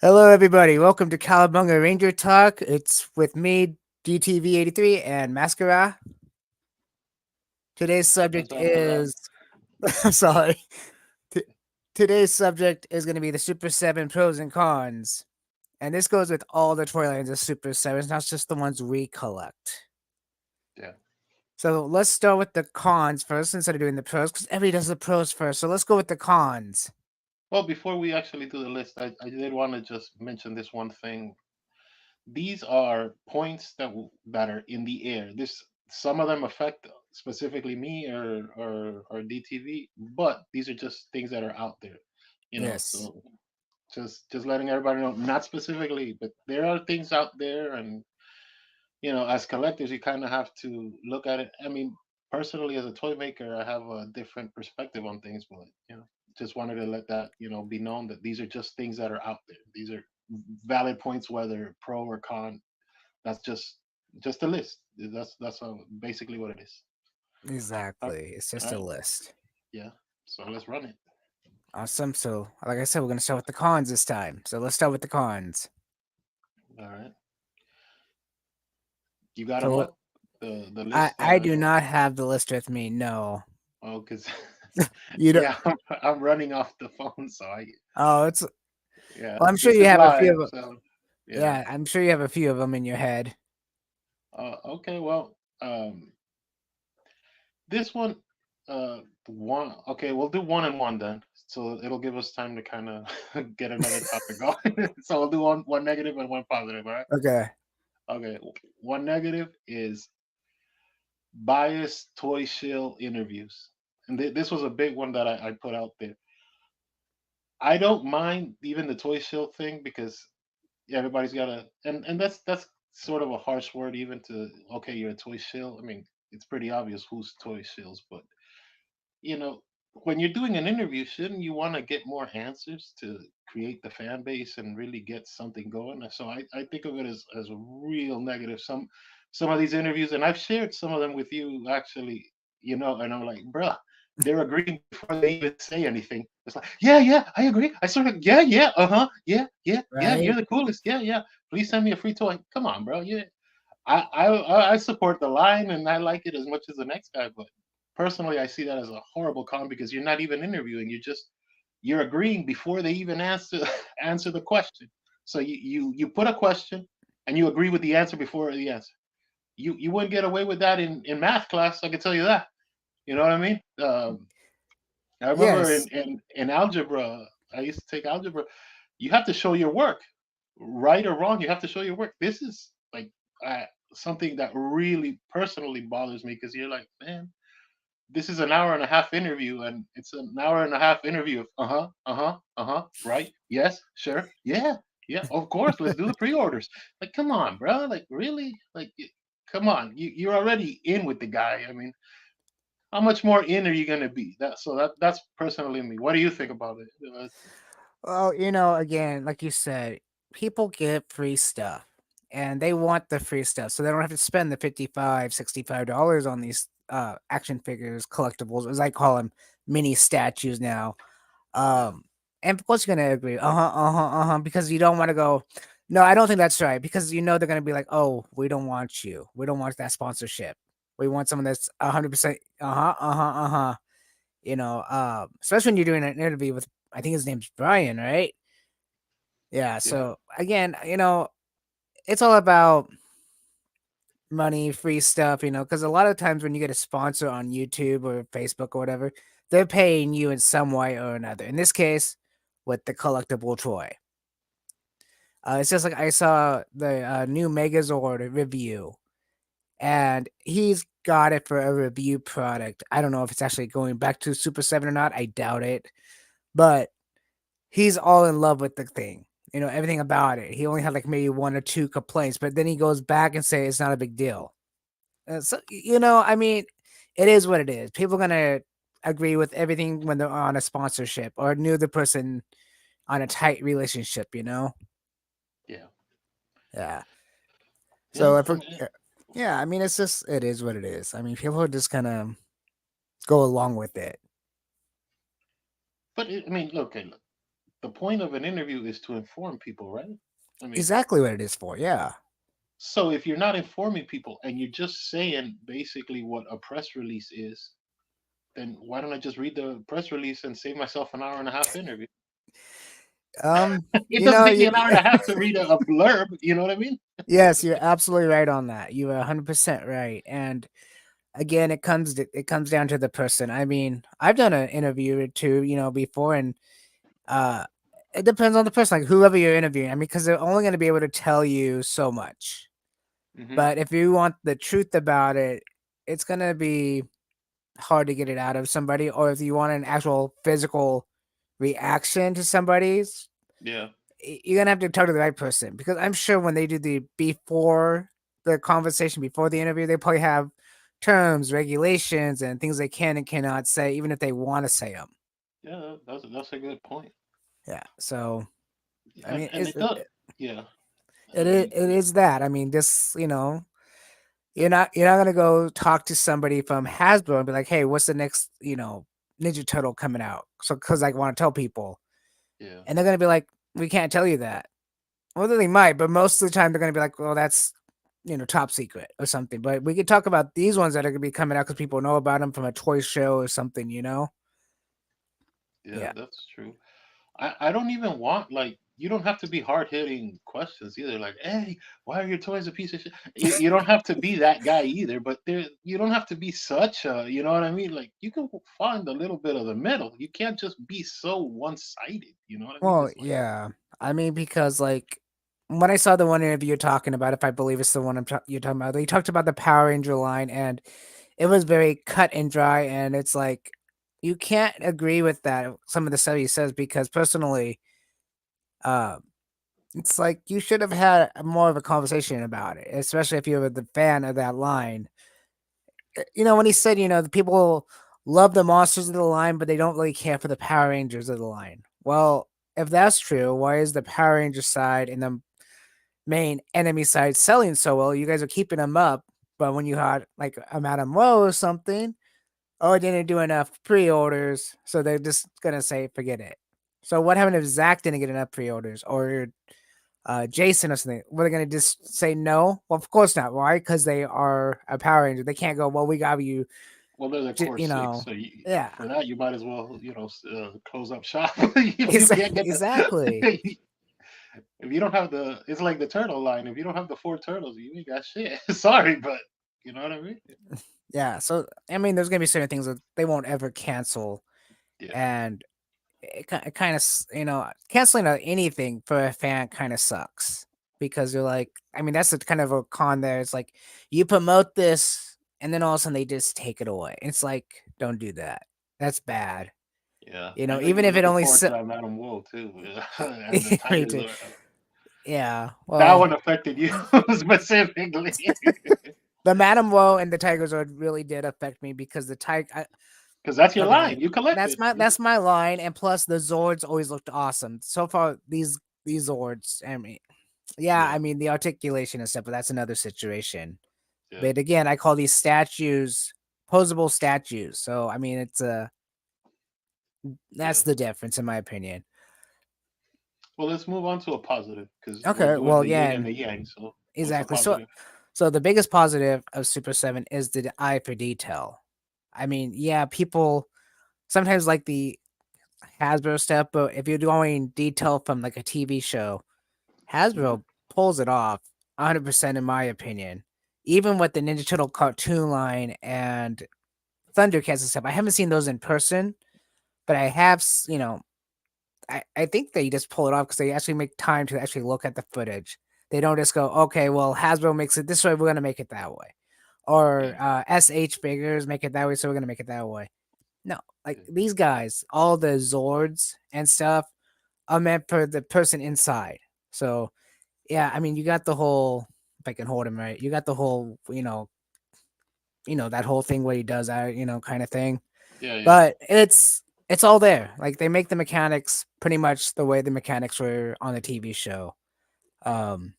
Hello, everybody. Welcome to Calabunga Ranger Talk. It's with me, DTV83, and Mascara. Today's subject What's up? What's up? is. Sorry. T- Today's subject is going to be the Super 7 pros and cons. And this goes with all the toy lines of Super 7s, not just the ones we collect. Yeah. So let's start with the cons first instead of doing the pros, because everybody does the pros first. So let's go with the cons. Well, before we actually do the list, I did want to just mention this one thing. These are points that are in the air. This Some of them affect specifically me or DTV, but these are just things that are out there. Yes. So just letting everybody know, not specifically, but there are things out there, and as collectors, you kind of have to look at it. I mean, personally, as a toy maker, I have a different perspective on things, but just wanted to let that be known that these are just things that are out there. These are valid points, whether pro or con. That's just a list. That's basically what it is. Uh, Exactly. It's all just a right, list. yeah. So let's run it. Awesome. So, like I said, we're going to start with the cons this time. So let's start with the cons. All right, you got them So up. The I list. I do not have the list with me. No, Oh, because you don't. yeah, I'm running off the phone, so I Oh, it's. yeah. Well, I'm sure This you is have a few live, of them. so yeah. Yeah, I'm sure you have a few of them in your head. Okay, well, this one, one. Okay, we'll do one and one then, so it'll give us time to kind of get another topic going. So we'll do one negative and one positive. All right. Okay. Okay. One negative is biased toy shill interviews, and this was a big one that I put out there. I don't mind even the toy shill thing because everybody's got a and that's sort of a harsh word even to okay, you're a toy shill. I mean, it's pretty obvious who's toy shills, but you know, when you're doing an interview, shouldn't you want to get more answers to create the fan base and really get something going? So I think of it as a real negative. Some of these interviews, and I've shared some of them with you actually, and I'm like, bruh, they're agreeing before they even say anything. It's like, yeah, yeah, I agree. I sort of, yeah, yeah, uh-huh, yeah, yeah, yeah, you're Right. the coolest. Yeah, yeah. Please send me a free toy. Come on, bro. Yeah. I support the line and I like it as much as the next guy, but personally I see that as a horrible con because you're not even interviewing. You're agreeing before they even answer answer the question. So you put a question and you agree with the answer before the answer. You wouldn't get away with that in math class. I can tell you that. You know what I mean? I remember Yes. in algebra, I used to take algebra. You have to show your work, right or wrong. You have to show your work. This is like something that really personally bothers me because you're like, man, this is an hour and a half interview, and it's an hour and a half interview of right, yes, sure, yeah, yeah, of course, let's do the pre-orders. Like, come on, bro, like really, like, come on, you're already in with the guy. I mean, how much more in are you gonna be? That's personally me. What do you think about it? Well, again, like you said, people get free stuff and they want the free stuff. So they don't have to spend the 55, $65 on these action figures, collectibles, as I call them, mini statues now. Yeah, Um, and of course you're gonna agree, because you don't want to go. No, I don't think that's right because they're gonna be like, oh, we don't want you. We don't want that sponsorship. We want someone that's 100%. Especially when you're doing an interview with, I think his name's Brian, right? Yeah. yeah, So again, it's all about money, free stuff, because a lot of times when you get a sponsor on YouTube or Facebook or whatever, they're paying you in some way or another. In this case, with the collectible toy. It's just like I saw the new Megazord review, and he's got it for a review product. I don't know if it's actually going back to Super 7 or not. I doubt it. But he's all in love with the thing. Everything about it. He only had like maybe one or two complaints, but then he goes back and say it's not a big deal. I mean, it is what it is. People are gonna agree with everything when they're on a sponsorship or knew the person on a tight relationship. yeah, Yeah. yeah. So if we're, yeah, I mean, it's just it is what it is. I mean, people are just gonna go along with it. But I mean, look, okay, look. the point of an interview is to inform people, right? I mean, Exactly what it is for. Yeah. so if you're not informing people and you're just saying basically what a press release is, then why don't I just read the press release and save myself an hour and a half interview? It You doesn't know, take me an hour and a half to read a blurb. You know what I mean? yes, you're absolutely right on that. You are 100% right. And again, it comes down to the person. I mean, I've done an interview or two, before, and uh, it depends on the person, like whoever you're interviewing. I mean, because they're only going to be able to tell you so much. Hmm. But if you want the truth about it, it's going to be hard to get it out of somebody. Or if you want an actual physical reaction to somebody's, Yeah, you're gonna have to talk to the right person, because I'm sure when they do the before the conversation, before the interview, they probably have terms, regulations, and things they can and cannot say, even if they want to say them. yeah, that's a good point. Yeah. So I And mean, and it does. Yeah, I mean, it is that. I mean, this, you're not gonna go talk to somebody from Hasbro and be like, hey, what's the next Ninja Turtle coming out? So because I want to tell people, yeah, and they're gonna be like, we can't tell you that. Well, they might, but most of the time they're gonna be like, well, that's top secret or something. But we could talk about these ones that are gonna be coming out because people know about them from a toy show or something. yeah, Yeah. that's true. I don't even want, like, you don't have to be hard hitting questions either. Like, hey, why are your toys a piece of shit? You don't have to be that guy either. But there, you don't have to be such a, you know what I mean? Like, you can find a little bit of the middle. You can't just be so one sided. You know what I mean? Well, It's like, yeah. I mean, because like when I saw the one interview you're talking about, if I believe it's the one you're talking about, they talked about the Power Ranger line, and it was very cut and dry. And it's like you can't agree with that. Some of the stuff he says, because personally, uh, it's like you should have had more of a conversation about it, especially if you were the fan of that line. When he said, the people love the monsters of the line, but they don't really care for the Power Rangers of the line. Well, if that's true, why is the Power Ranger side and the main enemy side selling so well? You guys are keeping them up, but when you had like a Madame Woe or something, oh, it didn't do enough pre-orders, so they're just gonna say forget it. So what happened if Zach didn't get enough pre-orders, or Jason or something? Were they gonna just say no? Well, of course not. Why? Because they are a Power Ranger. They can't go, well, we got you. well, they're the core six. So Yeah, for that, you might as well, close up shop. If you can't get exactly. the, if you don't have the, it's like the turtle line. If you don't have the four turtles, you ain't got shit. Sorry, but you know what I mean? Yeah. So I mean, there's gonna be certain things that they won't ever cancel, Yeah, and it kind of canceling anything for a fan kind of sucks, because you're like, I mean, that's the kind of a con there. It's like you promote this, and then all of a sudden they just take it away. It's like, don't do that. That's bad. yeah. I know you Even were if it looking only forward to that Madam Woe too, and the me Tigers. too. Yeah. That Well, one affected you specifically the Madam Woe and the Tigers really did affect me, because the tiger. because that's your Okay, line. You collected. that's my line, and plus the Zords always looked awesome. So far, these Zords, I mean, yeah, Yeah, I mean the articulation and stuff, but that's another situation. yeah, But again, I call these statues posable statues. So I mean, yeah. that's the difference in my opinion. Well, let's move on to a positive because we're Okay, doing well, the yin yeah, and the yang. So, what's a exactly. So positive? so the biggest positive of Super 7 is the eye for detail. I mean, yeah, people sometimes like the Hasbro stuff, but if you're going detail from like a TV show, Hmm. Hasbro pulls it off 100% in my opinion. Even with the Ninja Turtle cartoon line and Thundercats and stuff, I haven't seen those in person, but I have, I think they just pull it off because they actually make time to actually look at the footage. They don't just go, okay, well, Hasbro makes it this way, we're going to make it that way. Yeah, Or SH figures make it that way, so we're going to make it that way. No, like yeah, these guys, all the Zords and stuff are meant for the person inside. So, yeah, I mean, you got the whole, if I can hold him right, you got the whole, that whole thing where he does that, kind of thing. yeah, yeah, But it's all there. Like they make the mechanics pretty much the way the mechanics were on the TV show. Um,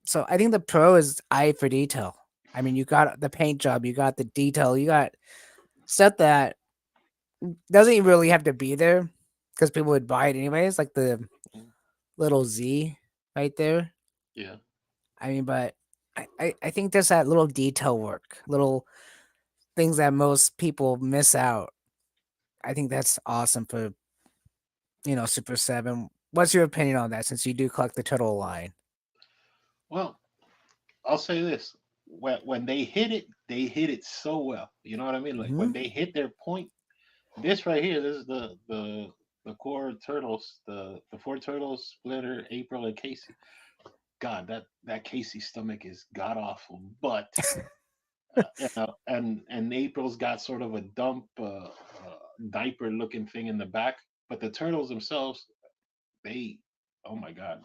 so I think the pro is eye for detail. I mean, you got the paint job, you got the detail, you got stuff that doesn't really have to be there. because people would buy it anyways, like the Mm, little Z right there. yeah. I mean, but I think there's that little detail work, little things that most people miss out. I think that's awesome for Super Seven. What's your opinion on that? Since you do collect the turtle line. Well, I'll say this: when they hit it so well. You know what I mean? Like Hmm. when they hit their point. This right here, this is the core turtles, the four turtles, Splinter, April, and Casey. God, that Casey stomach is god awful, but and April's got sort of a dump diaper looking thing in the back, but the turtles themselves, they, oh my god,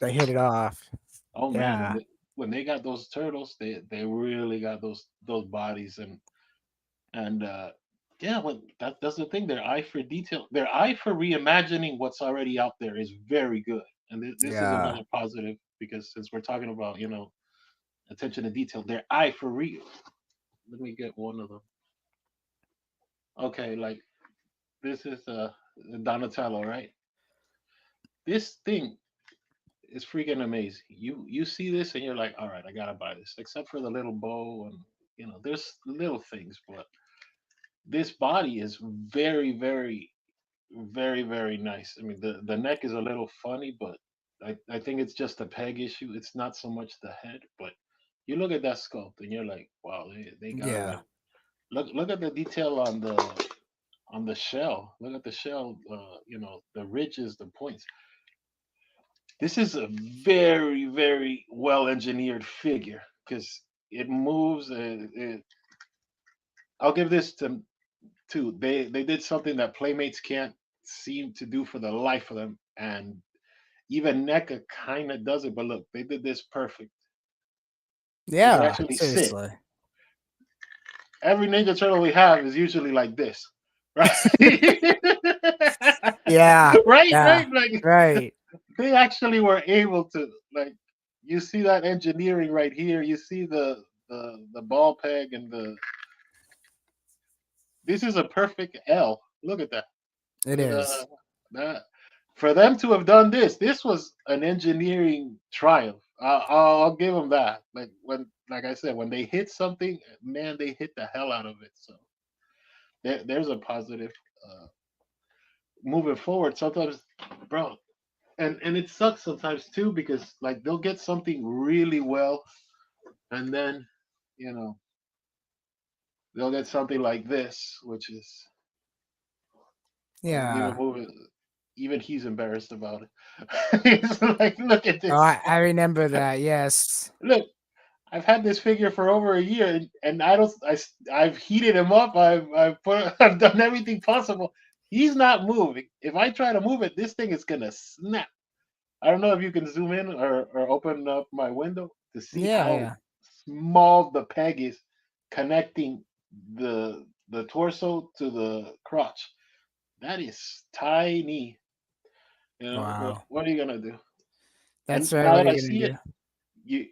They hit it off. oh man, Yeah, when they got those turtles, they really got those bodies and yeah, well, that's the thing. Their eye for detail, their eye for reimagining what's already out there is very good, and this is yeah, another positive because since we're talking about attention to detail, their eye for re. Let me get one of them. Okay, like this is Donatello, right? This thing is freaking amazing. You see this and you're like, all right, I gotta buy this. Except for the little bow and there's little things, but this body is very nice. I mean, the neck is a little funny, but I think it's just a peg issue. It's not so much the head, but you look at that sculpt and you're like, wow, they got it yeah, right. Look at the detail on the shell. Look at the shell. The ridges, the points. This is a very well engineered figure because it moves. I'll give this to two. They did something that Playmates can't seem to do for the life of them, and even NECA kind of does it. But look, they did this perfect. They could yeah. actually sit. Seriously. Every Ninja Turtle we have is usually like this, right? Yeah, right. yeah, Like right. they actually were able to like. You see that engineering right here. You see the ball peg and the. This is a perfect L. Look at that. It is. That for them to have done this was an engineering triumph. I'll give them that. Like I said, when they hit something, man, they hit the hell out of it. So there's a positive. Uh, Moving forward, sometimes, bro, and it sucks sometimes too because like they'll get something really well, and then you know they'll get something like this, which is even Yeah. moving. Even he's embarrassed about it. He's like, look at Oh, this. I remember that. Yes. Look, I've had this figure for over a year, and I don't. I've heated him up. I've put. I've done everything possible. He's not moving. If I try to move it, this thing is gonna snap. I don't know if you can zoom in or open up my window to see Yeah, how yeah. small the peg is connecting the torso to the crotch. That is tiny. But Wow. what are you gonna do? And That's right. now What that are I you gonna see it, do? you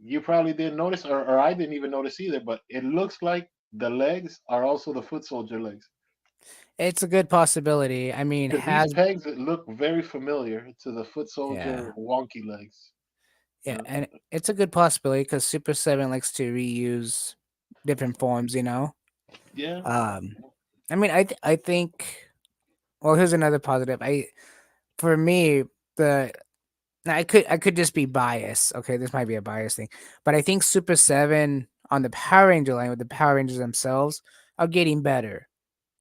you probably didn't notice, or I didn't even notice either. But it looks like the legs are also the foot soldier legs It's a good possibility. I mean, because these has pegs look very familiar to the foot yeah, soldier wonky legs. yeah, Uh, and it's a good possibility because Super Seven likes to reuse different forms. yeah, Um, I mean, I think. Well, here's another positive. For me, the now I could just be biased. Okay, this might be a bias thing, but I think Super Seven on the Power Ranger line with the Power Rangers themselves are getting better.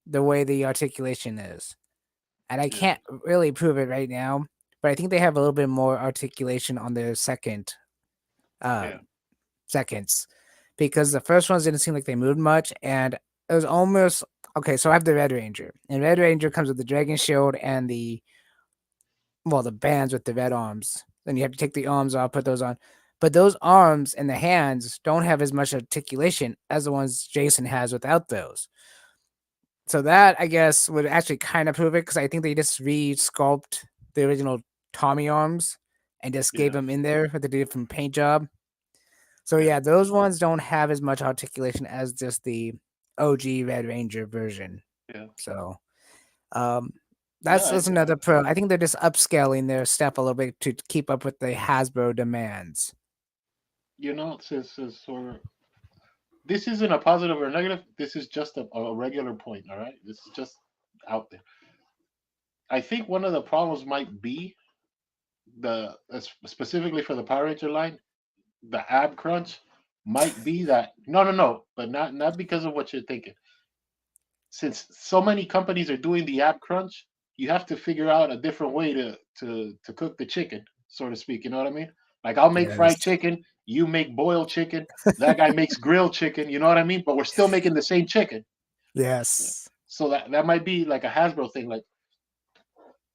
The way the articulation is, and I yeah, can't really prove it right now, but I think they have a little bit more articulation on their uh, yeah, seconds, because the first ones didn't seem like they moved much, and it was almost okay. So I have the Red Ranger, and Red Ranger comes with the Dragon Shield and the bands with the red arms. Then you have to take the arms off, put those on. But those arms and the hands don't have as much articulation as the ones Jason has without those. So that I guess would actually kind of prove it because I think they just re-sculpt the original Tommy arms and just gave yeah, them in there with a different paint job. So yeah, yeah, those ones don't have as much articulation as just the OG Red Ranger version. yeah. So um That's Yeah, that's another pro. I think they're just upscaling their stuff a little bit to keep up with the Hasbro demands. since this isn't a positive or negative. This is just a regular point. All right, this is just out there. I think one of the problems might be specifically for the Power Ranger line, the ab crunch might be that no, but not because of what you're thinking. Since so many companies are doing the ab crunch, you have to figure out a different way to cook the chicken, so to speak. You know what I mean? Like I'll make fried Yes. chicken, you make boiled chicken, that guy makes grilled chicken. You know what I mean? But we're still making the same chicken. Yes. So that might be like a Hasbro thing. Like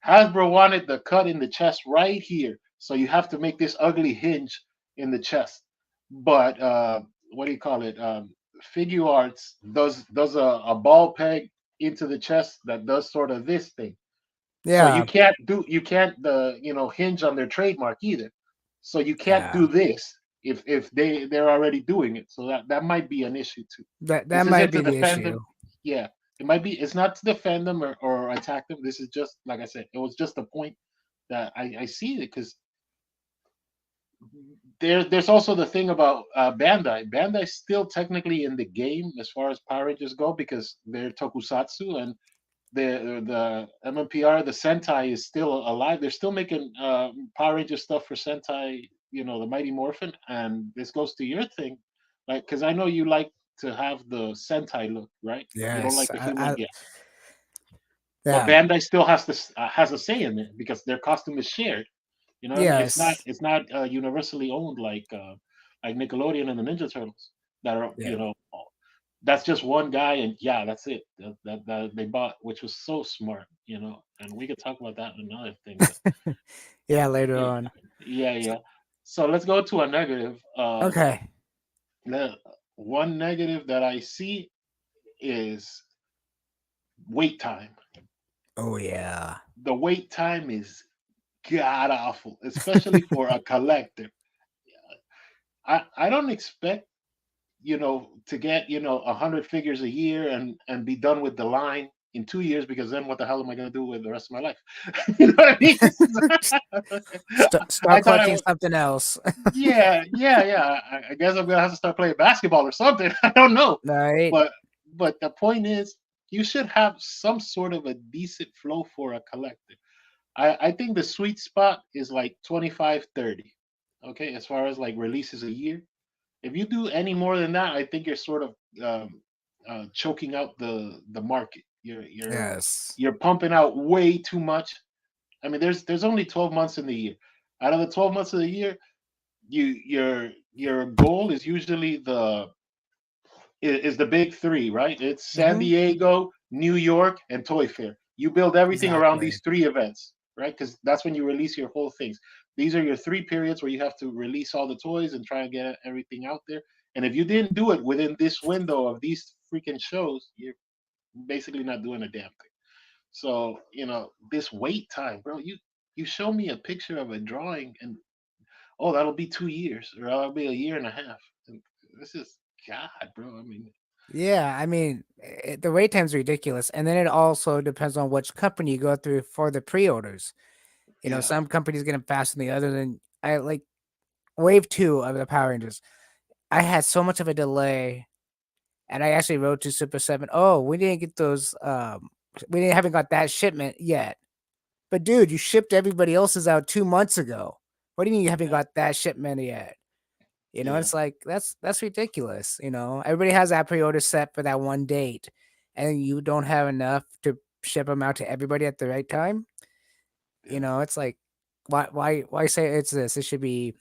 Hasbro wanted the cut in the chest right here, so you have to make this ugly hinge in the chest. But what do you call it? Figure Arts does a ball peg into the chest that does sort of this thing. So Yeah. you can't hinge on their trademark either. So you can't Yeah. do this if they're already doing it. So that might be an issue too. That This might isn't be to the defend issue. them. Yeah, it might be. It's not to defend them or attack them. This is just like I said. It was just a point that I see it because there's also the thing about Bandai. Bandai's still technically in the game as far as Power Rangers go because they're Tokusatsu and the MMPR, the Sentai is still alive. They're still making Power Ranger stuff for Sentai, the Mighty Morphin. And this goes to your thing, like because I know you like to have the Sentai look, right? You don't Yes. like the human, yeah. But Yeah. Bandai still has a say in it because their costume is shared. You know what I mean? It's not Yes. it's not universally owned like Nickelodeon and the Ninja Turtles that are Yeah. that's just one guy and yeah that's it that they bought, which was so smart, and we could talk about that in another thing, but Yeah. Later yeah, on. yeah. So let's go to a negative. Okay. The one negative that I see is wait time. Oh yeah. The wait time is god awful, especially for a collector. I don't expect to get 100 figures a year and be done with the line in 2 years, because then what the hell am I going to do with the rest of my life? You know what I mean? I Start thought I collecting was, something else. yeah. I guess I'm gonna have to start playing basketball or something. I don't know, Right. but the point is, you should have some sort of a decent flow for a collector. I think the sweet spot is like 25, 30. Okay, as far as like releases a year. If you do any more than that, I think you're sort of choking out the market. Yes. You're pumping out way too much. I mean, there's only 12 months in the year. Out of the 12 months of the year, your goal is usually is the big three, right? It's San Hmm. Diego, New York, and Toy Fair. You build everything around Exactly. these three events, right? Because that's when you release your whole things. These are your three periods where you have to release all the toys and try and get everything out there. And if you didn't do it within this window of these freaking shows, you're basically not doing a damn thing. So this wait time, bro. You show me a picture of a drawing, and oh, that'll be 2 years, or that'll be a year and a half. And this is God, bro. I mean, Yeah, I mean, the wait time's ridiculous, and then it also depends on which company you go through for the pre-orders. yeah, Some companies get them faster than the other. Than I like wave two of the Power Rangers. I had so much of a delay, and I actually wrote to Super Seven. Oh, we didn't get those. We didn't haven't got that shipment yet. But dude, you shipped everybody else's out 2 months ago. What do you mean you haven't yeah, got that shipment yet? yeah, It's like that's ridiculous. Everybody has that pre-order set for that one date, and you don't have enough to ship them out to everybody at the right time. yeah, It's like why say it's this? It should be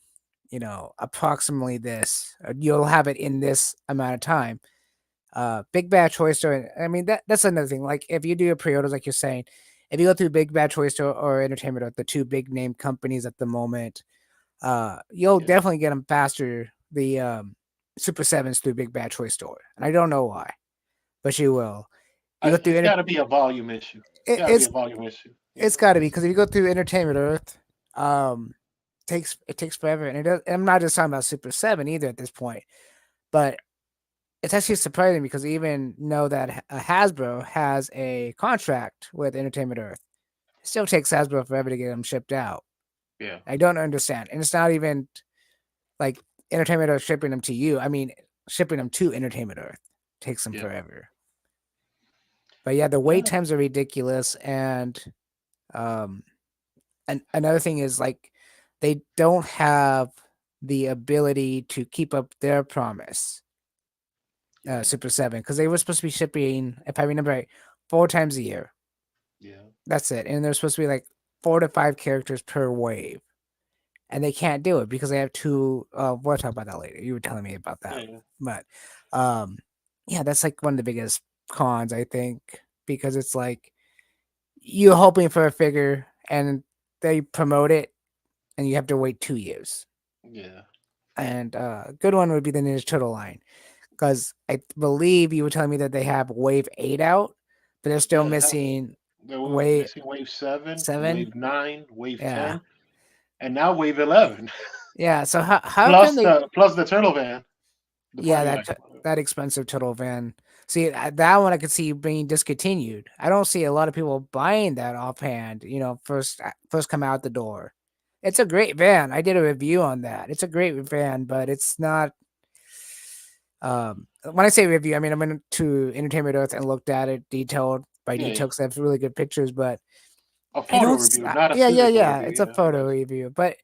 approximately this. You'll have it in this amount of time. Big Bad Toy Store. I mean that's another thing. Like if you do a pre-orders, like you're saying, if you go through Big Bad Toy Store or Entertainment, are the two big name companies at the moment, you'll yeah. definitely get them faster. The Super Sevens through Big Bad Toy Store, and I don't know why, but you will. You go through It's got to be a volume issue. It's it, got to be it's a volume issue. it's got to be because if you go through Entertainment Earth, um, it takes forever, and it does. I'm not just talking about Super Seven either at this point, but it's actually surprising because I even know that Hasbro has a contract with Entertainment Earth. It still takes Hasbro forever to get them shipped out. Yeah, I don't understand, and it's not even like Entertainment Earth shipping them to you. I mean, shipping them to Entertainment Earth takes them yeah, forever. But yeah, the wait yeah, times are ridiculous, um, and another thing is like they don't have the ability to keep up their promise. yeah, Super Seven, because they were supposed to be shipping, if I remember right, 4 times a year. yeah, That's it, and there's supposed to be like 4 to 5 characters per wave, and they can't do it because they have two. We'll talk about that later. You were telling me about that, yeah, but um, yeah, that's like one of the biggest cons I think because it's like you're hoping for a figure and they promote it, and you have to wait 2 years. yeah, And good one would be the Ninja Turtle line because I believe you were telling me that they have Wave 8 out, but they're still yeah. They have. missing They were Wave missing wave 7, 7. wave 9, wave Yeah, 10, and now wave 11. yeah. So how can they? Plus the turtle van, the Yeah, party wagon. that expensive turtle van. See, that one I could see being discontinued. I don't see a lot of people buying that offhand. You know, first come out the door. It's a great van. I did a review on that. It's a great van, but it's not. When I say review, I mean I went to Entertainment Earth and looked at it detailed by Yeah, yeah. detail because they have really good pictures. But A I photo don't. review, not a Yeah, yeah, physical yeah. review. It's a Yeah, photo right. review, but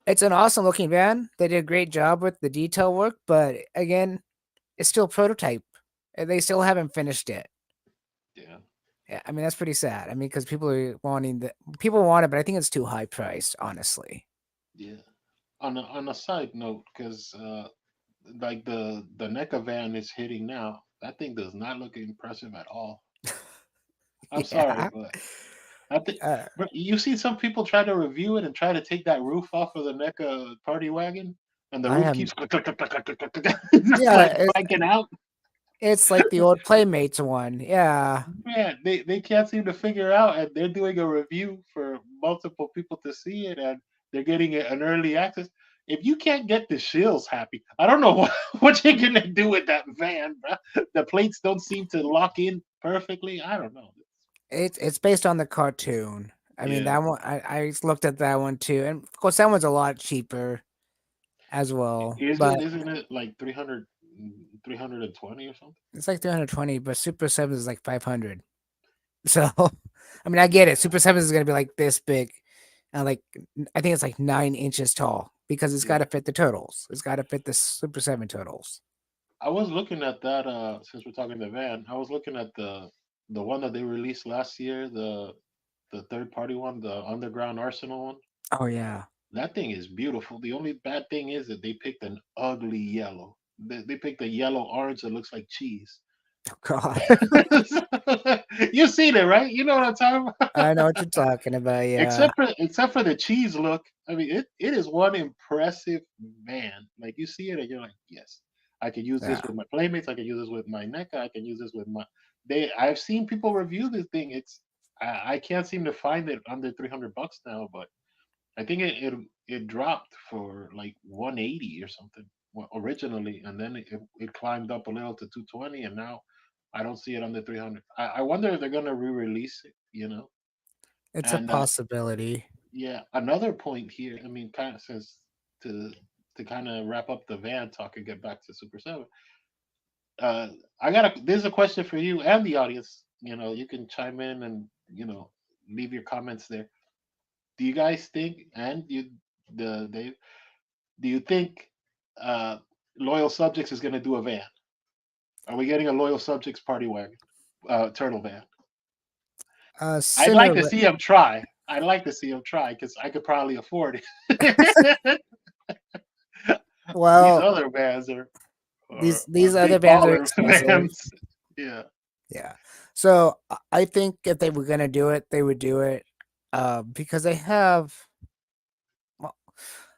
it's an awesome looking van. They did a great job with the detail work, but again, it's still prototype. They still haven't finished it. Yeah, Yeah, I mean that's pretty sad. I mean, because people want it, but I think it's too high priced, honestly. yeah. On a side note, because like the NECA van is hitting now, that thing does not look impressive at all. I'm sorry, Yeah. but I think Uh, you see some people try to review it and try to take that roof off of the NECA party wagon, and the I roof am. keeps just Yeah, like clanking out. it's like the old Playmates one. Yeah, Man, they can't seem to figure out, and they're doing a review for multiple people to see it, and they're getting an early access. If you can't get the shills happy, I don't know what you're gonna do with that van, bro. The plates don't seem to lock in perfectly. I don't know. it's based on the cartoon. I mean Yeah, that one. I looked at that one too, and of course that one's a lot cheaper as well. is it? But Isn't it like 300, 320 or something? it's like 320. But Super Seven is like 500. So, I mean, I get it. Yeah, Super Seven is gonna be like this big, and like I think it's like 9 inches tall because it's got yeah. to fit the turtles. It's got to fit the Super Seven turtles. I was looking at that. Since we're talking the van, I was looking at the one that they released last year, the third party one, the Underground Arsenal one. Oh yeah. That thing is beautiful. The only bad thing is that they picked an ugly yellow. They picked a yellow orange that looks like cheese. Oh God. You've seen it, right? You know what I'm talking I know about. what you're talking about. Yeah. Except for the cheese look. I mean, it is one impressive man. Like you see it and you're like, yes, I could use this Yeah. with my playmates. I can use this with my NECA. I can use this with my. They. I've seen people review this thing. I can't seem to find it under $300 now, but I think it dropped for like 180 or something originally, and then it climbed up a little to 220, and now I don't see it under 300. I wonder if they're gonna re-release it, you know. It's a And possibility. yeah, another point here. I mean, kind of since to to kind of wrap up the van talk and get back to Super Seven. Uh, I got a. There's a question for you and the audience. You know, you can chime in and leave your comments there. Do you guys think, and Dave, do you think uh, Loyal Subjects is going to do a van? Are we getting a Loyal Subjects party wagon, turtle van? I'd like to Sooner. see him try. I'd like to see him try because I could probably afford it. These Well, other vans are these other big bands are baller expensive. vans. Yeah, Yeah. So I think if they were gonna do it, they would do it. Because they have. Well,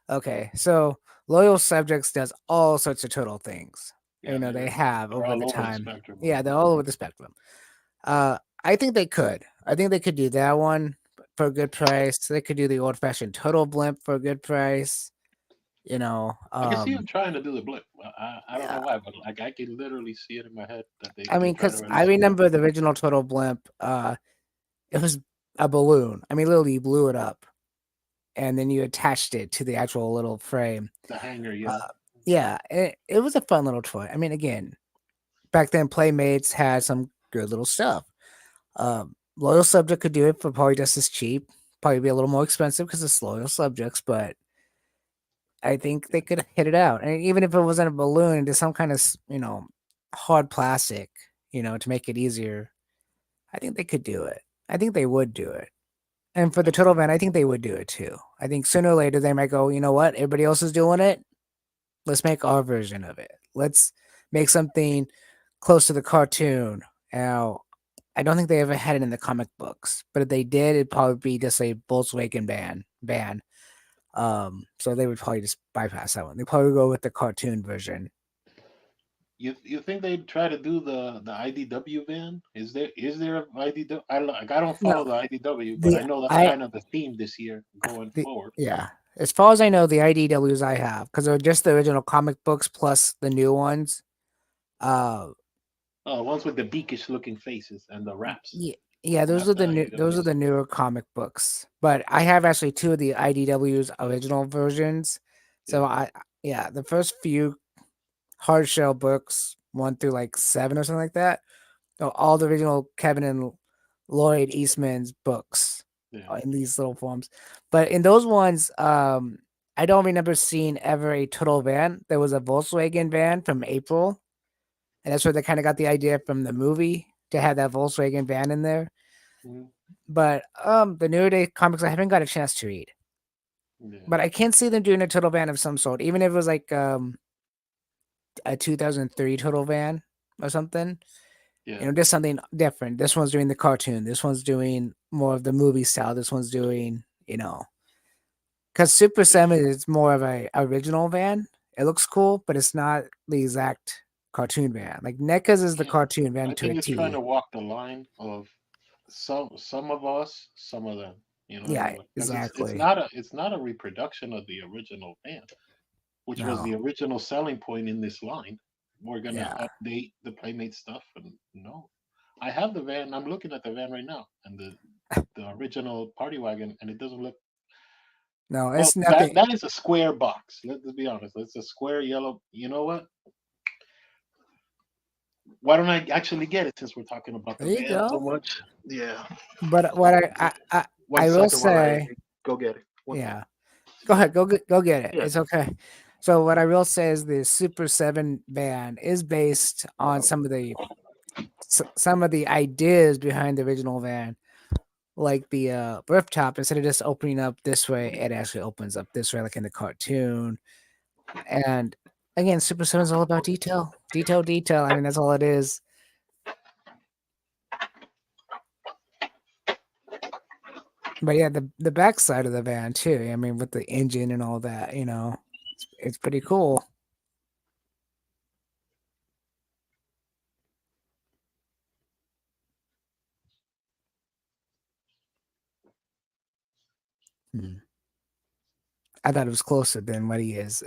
okay, so Loyal Subjects does all sorts of turtle things. yeah, They they're have they're over all the over the time. spectrum of Yeah, it. they're all over the spectrum. I think they could. I think they could do that one for a good price. They could do the old fashioned turtle blimp for a good price. You know, I can see him trying to do the blip. I don't yeah. know why, but like I can literally see it in my head that I they mean, try to because I release a blip. remember the original turtle blimp. It was a balloon. I mean, literally, you blew it up, and then you attached it to the actual little frame. The hanger, yeah. Uh, yeah, it was a fun little toy. I mean, again, back then, Playmates had some good little stuff. Loyal Subject could do it for probably just as cheap. Probably be a little more expensive because it's loyal subjects, but I think they could hit it out. And even if it wasn't a balloon, into some kind of hard plastic, to make it easier, I think they could do it. I think they would do it. And for the turtle van, I think they would do it too. I think sooner or later they might go, you know what? Everybody else is doing it. Let's make our version of it. Let's make something close to the cartoon. Now, I don't think they ever had it in the comic books, but if they did, it'd probably be just a Volkswagen ban. So they would probably just bypass that one. They probably go with the cartoon version. You think they'd try to do the IDW van? Is there a IDW? I don't No, follow the IDW, but the I know that's I kind of the theme this year going the forward. yeah. As far as I know, the IDWs I have because they're just the original comic books plus the new ones. Uh, Ones with the beakish looking faces and the wraps. yeah, yeah, I those have are the those are IDWs. the newer comic books. But I have actually two of the IDW's original versions. So Yeah. yeah, the first few hard shell books, 1 through like 7 or something like that. All the original Kevin and Lloyd Eastman's books Yeah. in these little forms. But in those ones, I don't remember seeing ever a turtle van. There was a Volkswagen van from April, and that's where they kind of got the idea from the movie to have that Volkswagen van in there. Mhm. But the newer day comics I haven't got a chance to read. Yeah. But I can see them doing a turtle van of some sort, even if it was like a 2003 turtle van or something. Yeah. Just something different. This one's doing the cartoon. This one's doing more of the movie style. This one's doing, because Super 7 is more of a original van. It looks cool, but it's not the exact cartoon van. Like NECA's is the Yeah. cartoon van I to a think it's trying to T. walk the line of some of us, some of them. You know what I Yeah, mean? Because exactly. it's not a reproduction of the original band, which was No. the original selling point in this line. We're gonna Yeah. update the Playmate stuff, and no, I have the van. I'm looking at the van right now, and the original party wagon, and it doesn't look No, well. it's That nothing. that is a square box. Let's be honest. It's a square yellow. You know what? Why don't I actually get it since we're talking about the There you van so go. much? Yeah. But what One I will second while I say, go get it. One second. yeah. Go ahead. Go get it. Yeah. It's okay. So what I will say is the Super 7 van is based on some of the ideas behind the original van, like the rooftop. Instead of just opening up this way, it actually opens up this way, like in the cartoon. And again, Super 7 is all about detail, detail, detail. I mean, that's all it is. But yeah, the backside of the van too. I mean, with the engine and all that, it's pretty cool. Hmm. I thought it was closer than what he is.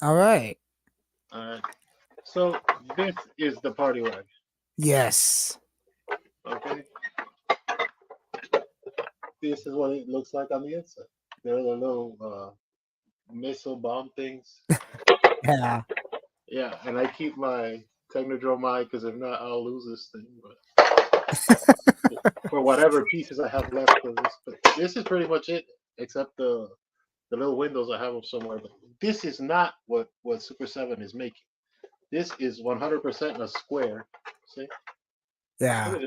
All right. All right. So this is the party wagon. Yes. Okay. This is what it looks like on the inside. There are the little missile bomb things. Yeah. Yeah, and I keep my Technodrome eye because if not, I'll lose this thing. But for whatever pieces I have left of this, but this is pretty much it, except the little windows. I have them somewhere, but this is not what Super Seven is making. This is 100% a square. See, look Yeah. at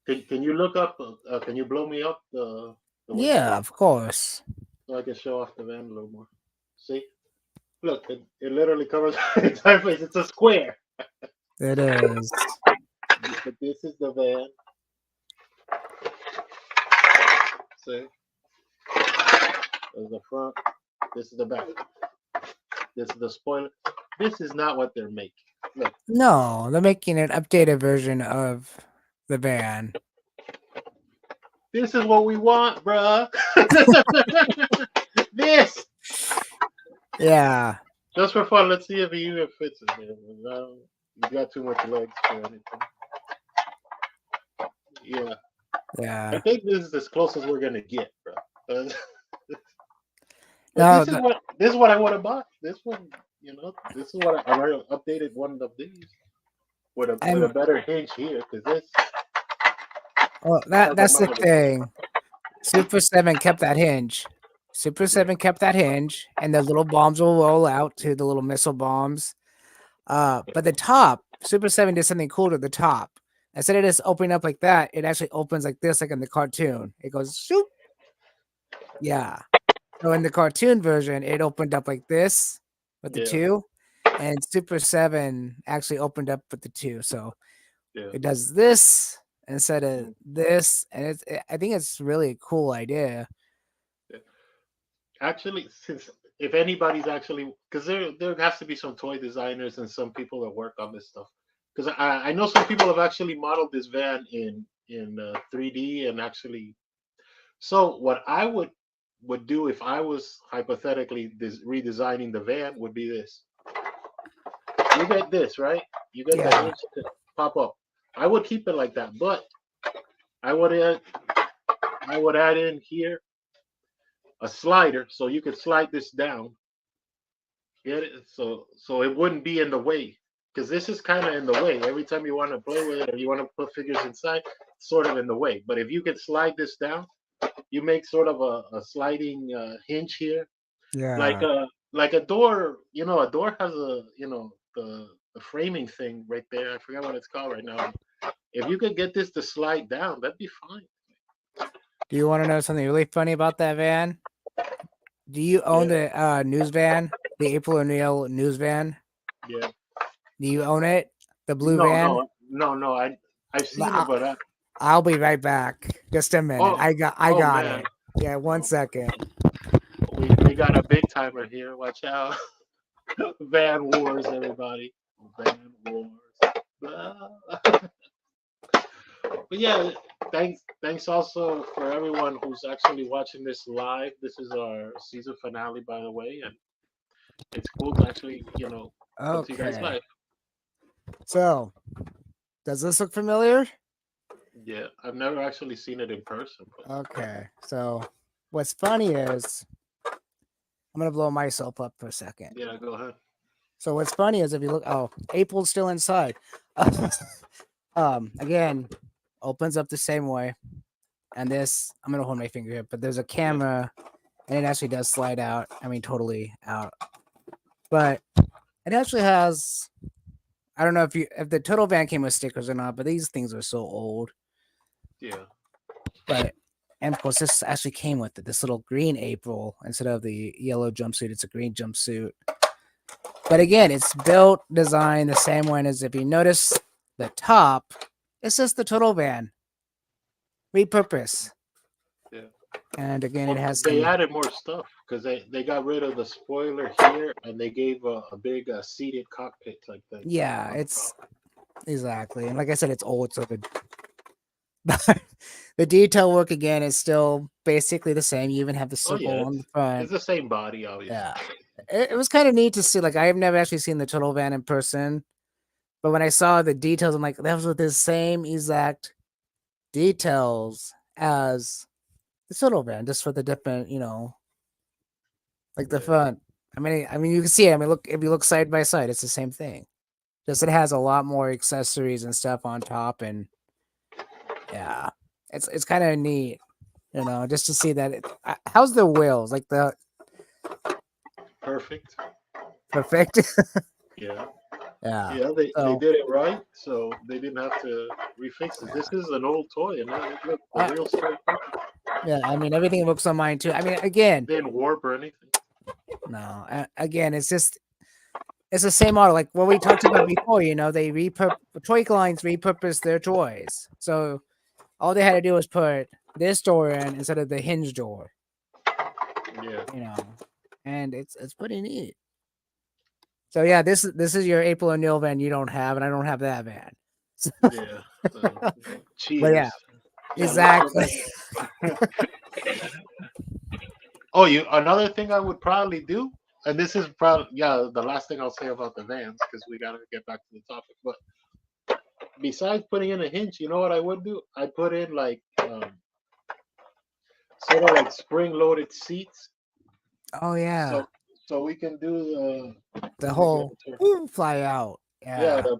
it. Can you look up? Can you blow me up the window Yeah, of course. so I can show off the van a little more? See, look, it literally covers the entire face. It's a square. It is. But this is the van. See, there's the front. This is the back. This is the spoiler. This is not what they're making. Look, No, they're making an updated version of the van. this is what we want, bruh. This Yeah, just for fun. Let's see if he even fits it. Man. No, you got too much legs for anything. Yeah, I yeah. think this is as close as we're gonna get, bro. Uh, but No, this is what I want to buy. This one, this is what I already updated one of these with a I'm. better hinge here because this Well, has a that's the motor. thing. Super 7 kept that hinge. Super Yeah, 7 kept that hinge, and the little bombs will roll out to the little missile bombs. But the top, Super 7 did something cool to the top. Instead of just opening up like that, it actually opens like this, like in the cartoon. It goes shoop. Yeah. So in the cartoon version, it opened up like this with the yeah, two, and Super 7 actually opened up with the two. So yeah. it does this instead of Mm, this, and I think it's really a cool idea. yeah. Actually, since if anybody's actually because there has to be some toy designers and some people that work on this stuff. Because I know some people have actually modeled this van in 3D and actually. So what I would do if I was hypothetically redesigning the van would be this. You get this right. You get the Yeah, hinge to pop up. I would keep it like that, but I would add I would add in here a slider so you could slide this down. Get it? So it wouldn't be in the way because this is kind of in the way. Every time you want to play with it or you want to put figures inside, it's sort of in the way. But if you could slide this down, you make sort of a sliding hinge here, like yeah. a door. A door has the framing thing right there. I forgot what it's called right now. If you could get this to slide down, that'd be fine. Do you want to know something really funny about that van? Do you own Yeah, the news van, the April O'Neil news van? yeah. Do you own it? The blue No, van? no, no, no. I've seen it, I- but I'll be right back. Just a minute. oh, I oh got man, it. Yeah, one oh, second. we got a big timer here. Watch out, Van Wars, everybody. Van Wars. Blah. But yeah, thanks also for everyone who's actually watching this live. This is our season finale, by the way, and it's cool to actually come to you guys Okay. live. So, does this look familiar? Yeah, I've never actually seen it in person, but Okay. So, what's funny is I'm gonna blow myself up for a second. yeah, go ahead. So what's funny is if you look, oh, April's still inside. Again, opens up the same way. And this, I'm gonna hold my finger here, but there's a Yeah, camera, and it actually does slide out. I mean, totally out. But it actually has. I don't know if the total van came with stickers or not, but these things are so old. yeah, But and of course, this actually came with it. This little green April instead of the yellow jumpsuit. It's a green jumpsuit. But again, it's built, designed the same way as if you notice the top, it's just the total van repurpose. yeah. And again, it Well, has they some, added more stuff because they got rid of the spoiler here and they gave a big seated cockpit type thing yeah, on top. it's exactly. And like I said, it's old, so the detail work again is still basically the same. You even have the Oh yeah, circle on the it's front. the same body, obviously. Yeah, it was kind of neat to see. Like I have never actually seen the total van in person, but when I saw the details, I'm like, that was with the same exact details as the total van, just for the different, like the Yeah, front. I mean, you can see it. I mean, look if you look side by side, it's the same thing. Just it has a lot more accessories and stuff on top, and yeah, it's kind of neat, just to see that. How's the wheels? Like the perfect. perfect. Yeah, Yeah. yeah. They So did it right, so they didn't have to refix it. This yeah, is an old toy, and now look, the uh, wheels start perfect. yeah. I mean, everything looks on mine too. I mean, again, They didn't warp or anything. no, again, it's the same model. Like what we talked about before. They toy lines repurpose their toys. So all they had to do was put this door in instead of the hinge door, Yeah, you know, and it's pretty neat. So yeah, this is your April O'Neil van you don't have, and I don't have that van. So, Yeah. So, but yeah, cheaters. Yeah, let's go exactly. back. Oh, you another thing I would probably do, and this is probably yeah the last thing I'll say about the vans because we gotta get back to the topic. But besides putting in a hinge, you know what I would do? I put in like sort of like spring loaded seats, Oh yeah, so so we can do the. the Let me get whole the term. fly out. Yeah, Yeah, the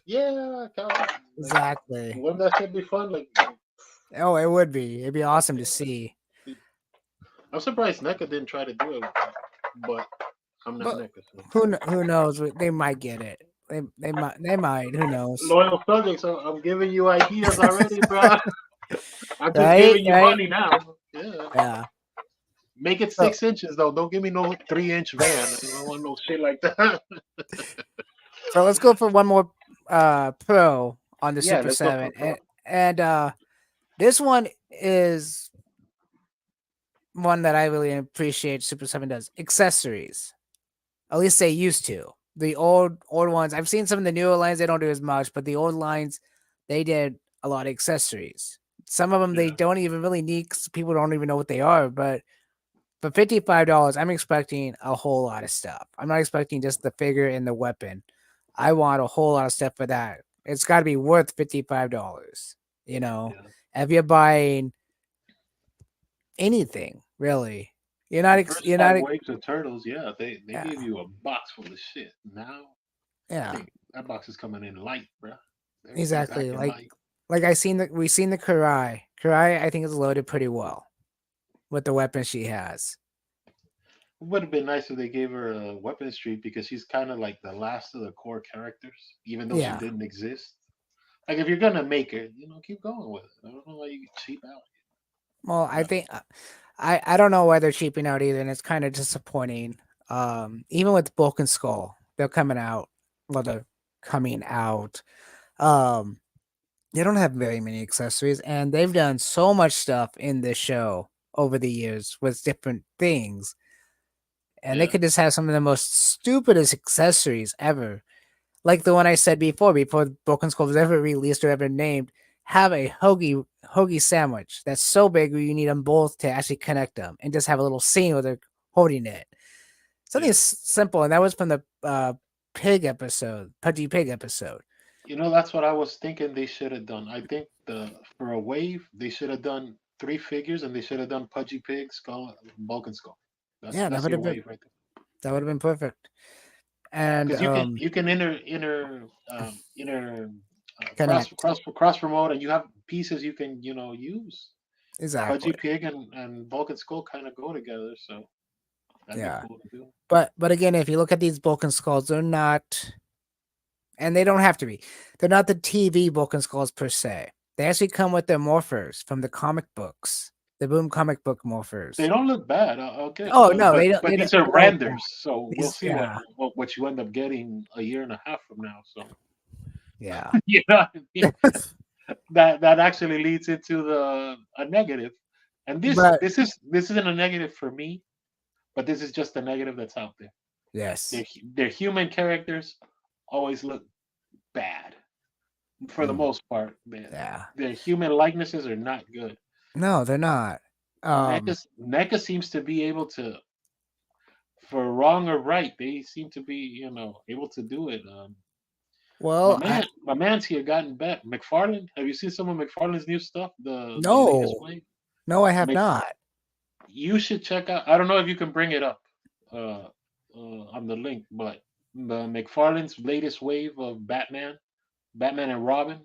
yeah, kind of like exactly. wouldn't that should be fun? Like, Oh, it would be. It'd be awesome to yeah. see. I'm surprised NECA didn't try to do it with that, but I'm not But NECA, so. who knows? They might get it. They might. Who knows? Loyal subjects. So I'm giving you ideas already, bro. I'm just Right, giving you right. money now. Yeah. Yeah. Make it So 6 inches though. Don't give me no 3 inch van. I don't want no shit like that. so let's go for one more pro on the Yeah, Super let's go 7. for pro. And this one is one that I really appreciate Super 7 does. Accessories. At least they used to. The old ones. I've seen some of the newer lines they don't do as much, but the old lines they did a lot of accessories. Some of them they Yeah, don't even really need 'cause people don't even know what they are, but for $55, I'm expecting a whole lot of stuff. I'm not expecting just the figure and the weapon. I want a whole lot of stuff for that. It's got to be worth $55. You know, yeah. if you're buying anything, really, The first you're not, five waves of turtles, yeah, they yeah, gave you a box full of shit. Now, yeah, that box is coming in light, bro. Everything back exactly. in light. Like we seen the Karai. Karai, I think is loaded pretty well with the weapon she has. It would have been nice if they gave her a weapon streak because she's kind of like the last of the core characters, even though she Yeah. didn't exist. Like if you're gonna make her, keep going with it. I don't know why you cheap out. Well, I But think I don't know why they're cheaping out either, and it's kind of disappointing. Even with Bulk and Skull, they're coming out. Well, they're coming out. Um, they don't have very many accessories, and they've done so much stuff in this show over the years with different things, and they yeah, could just have some of the most stupidest accessories ever. Like the one I said before Broken Skull was ever released or ever named, have a hoagie sandwich that's so big where you need them both to actually connect them, and just have a little scene where they're holding it. Something yeah. simple, and that was from the Pudgy Pig episode. That's what I was thinking they should have done. I think the for a wave they should have done three figures and they should have done Pudgy Pig, Skull, Bulk and Skull. That's Yeah, that's your wave right there. that would have been perfect. And Because you can inner connect cross promote and you have pieces you can use. Pudgy exactly. Pig and Bulk and Skull kind of go together, so that'd be Yeah, cool to do. but again, if you look at these Broken Skulls, they're not, and they don't have to be. They're not the TV Broken Skulls per se. They actually come with their morphers from the comic books, the Boom comic book They morphers. don't look bad. Okay, Oh no, but they these are they don't look bad. renders, so we'll These, see what, yeah, what what you end up getting a year and a half from now. So yeah, you know what I mean? That actually leads into the a negative, and this but this is this isn't a negative for me, but this is just a negative that's out there. yes, Their human characters always look bad for the mm, most part. yeah. Their human likenesses are not good. No, they're not. Um, NECA seems to be able to, for wrong or right, they seem to be able to do it. well, I My man's here gotten better. McFarlane, have you seen some of McFarlane's new stuff? The latest no, wave. no, I have Mc, not. you should check out. I don't know if you can bring it up uh, on the link, but the McFarlane's latest wave of Batman and Robin,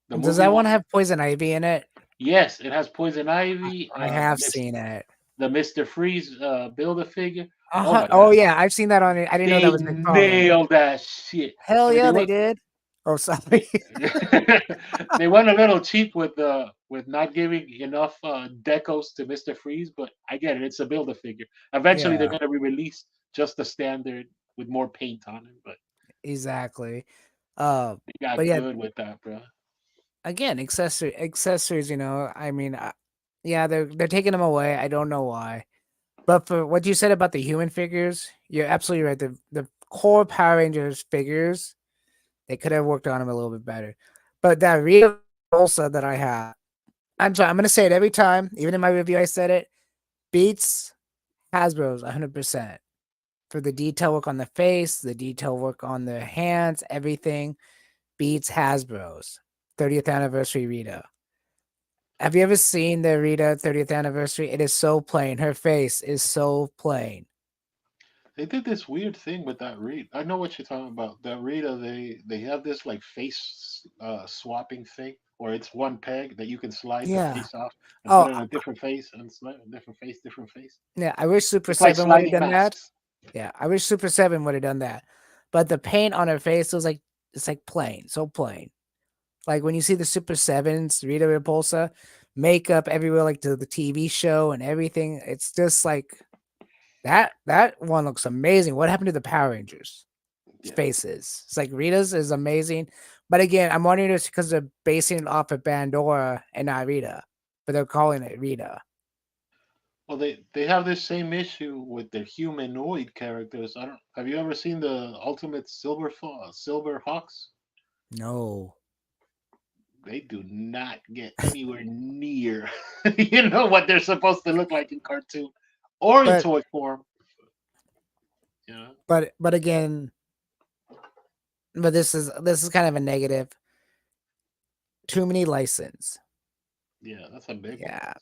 the Does movie that one one. have Poison Ivy in it? Yes, it has Poison Ivy, I have seen it. the Mister Freeze build a figure. Oh Uh-huh. my Oh god, yeah, I've seen that on it. I didn't know that they was McFarlane. nailed that shit. Hell I mean, yeah, they did. Oh, sorry. they went a little cheap with not giving enough decos to Mister Freeze, but I get it. It's a build a figure. Eventually, they're Yeah, gonna re-release just the standard with more paint on it, but exactly. Uh, they but got yeah, good with that, bro. again, accessories. I mean, yeah, they're taking them away. I don't know why. But for what you said about the human figures, you're absolutely right. The core Power Rangers figures, they could have worked on them a little bit better. But that Rita Repulsa that I have, I'm sorry, I'm gonna say it every time, even in my review I said it, beats Hasbro's 100% for the detail work on the face, the detail work on the hands, everything beats Hasbro's 30th anniversary Rita. Have you ever seen the Rita 30th anniversary? It is so plain. Her face is so plain. They did this weird thing with that Rita. I know what you're talking about. That Rita, they have this like face swapping thing, where it's one peg that you can slide the Yeah. face off and put Oh, it in a different face and slide a different face, different face. yeah. I wish Super It's like 7 would have sliding done that. masks. Yeah, I wish Super 7 would have done that. But the paint on her face was like it's like plain, so plain. Like when you see the Super 7s, Rita Repulsa, makeup everywhere, like the TV show and everything. It's just like that one looks amazing. What happened to the Power Rangers? Yeah. Faces. It's like Rita's is amazing. But again, I'm wondering if it's because they're basing it off of Bandora and not Rita. But they're calling it Rita. Well, they have this same issue with their humanoid characters. I don't. Have you ever seen the Ultimate Silver Hawks? No. They do not get anywhere near, what they're supposed to look like in cartoon or in But toy form. You know, but again, but this is kind of a negative. Too many license. yeah, that's a big one. Yeah.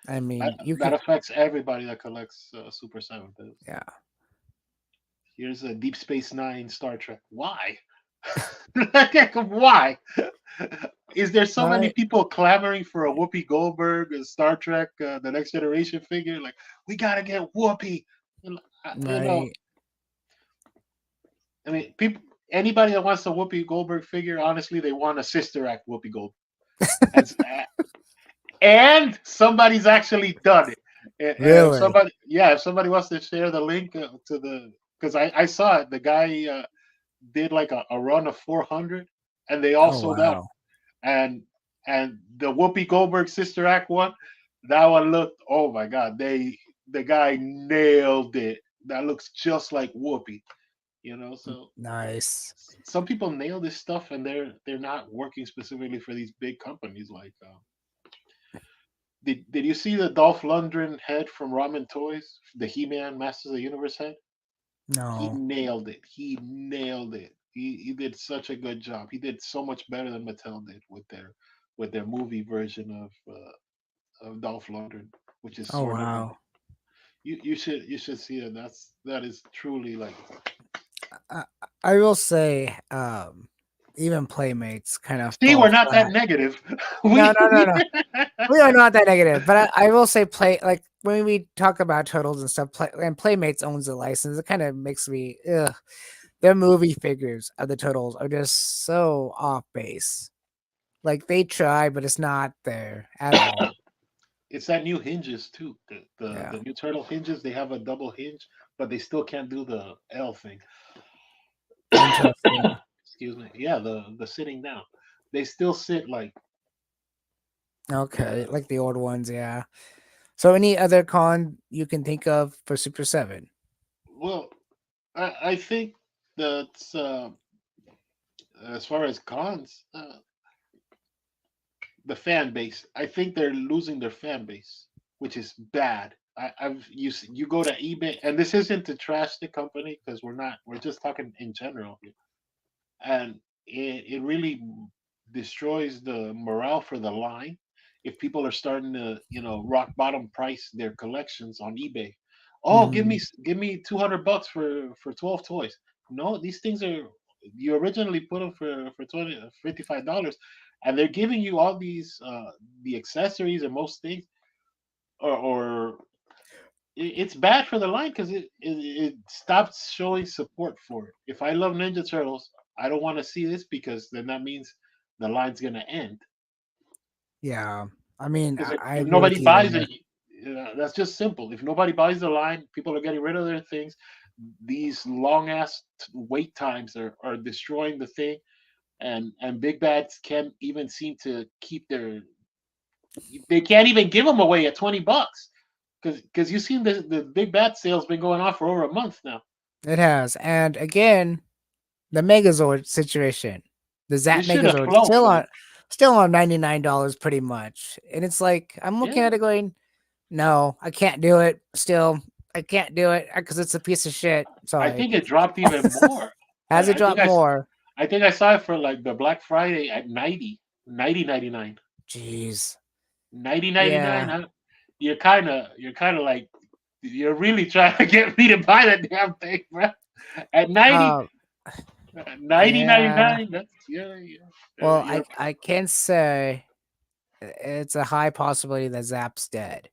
I That mean, you that can affects everybody that collects Super Seven. yeah. Here's a Deep Space Nine Star Trek. Why? Like, why? Is there so many Right. people clamoring for a Whoopi Goldberg, a Star Trek, the Next Generation figure? Like, we gotta get Whoopi. You know, Right. I mean, people. Anybody that wants a Whoopi Goldberg figure, honestly, they want a sister act Whoopi Goldberg, and and somebody's actually done it. If Really? somebody, yeah, if somebody wants to share the link to the, because I saw it, the guy did like a run of 400, and they all Oh sold out. wow. And the Whoopi Goldberg Sister Act one, that one looked, oh my god, the guy nailed it. That looks just like Whoopi, So Nice. some people nail this stuff, and they're not working specifically for these big companies. Like, did you see the Dolph Lundgren head from Ramen Toys, the He-Man Masters of the Universe head? He No. nailed it. He nailed it. He did such a good job. He did so much better than Mattel did with their movie version of Dolph Lundgren, which is Oh sort of wow. you should see it. That is truly like, I, I will say, even Playmates kind of see, fall we're not that flat. negative. No, we, no, no, we no. We are not that negative, but I will say play like when we talk about turtles and stuff, and Playmates owns the license. It kind of makes me ugh. Their movie figures of the turtles are just so off base. Like they try, but it's not there at all. it's that new hinges too. Yeah, The new turtle hinges, they have a double hinge, but they still can't do the L thing. interesting. Excuse me. Yeah, the sitting down. They still sit like, Okay, uh, like the old ones, yeah. So any other con you can think of for Super 7? well, I think that as far as cons, the fan base. I think they're losing their fan base, which is bad. You go to eBay, and this isn't to trash the company, because we're just talking in general here, and it really destroys the morale for the line if people are starting to rock bottom price their collections on eBay. Oh, Mhm. give me $200 for 12 toys. No, these things are, you originally put them for 20 $55, and they're giving you all these the accessories and most things, or it's bad for the line, because it stops showing support for it. If I love Ninja Turtles, I don't want to see this, because then that means the line's gonna end. Yeah. I mean, Because I if agree nobody with you buys there. it, that's just simple. If nobody buys the line, people are getting rid of their things. These long ass wait times are destroying the thing, and big bads can't even seem to keep their. They can't even give them away at $20. Because you've seen the big bat sale's been going on for over a month now. It has. And again, the Megazord situation. The Zap This should have Megazord flown for them. still on $99 pretty much. And it's like I'm looking Yeah, at it going, no, I can't do it. Still, I can't do it because it's a piece of shit. I Sorry. think it dropped even more. Has it dropped more? I think I saw it for like the Black Friday at 90.99. Jeez. 90.99, Yeah. huh? You're kind of like you're really trying to get me to buy that damn thing, bro. At 90, Um. 90 Yeah. 99. That's yeah, yeah. Well, You're I can say it's a high possibility that Zap's dead.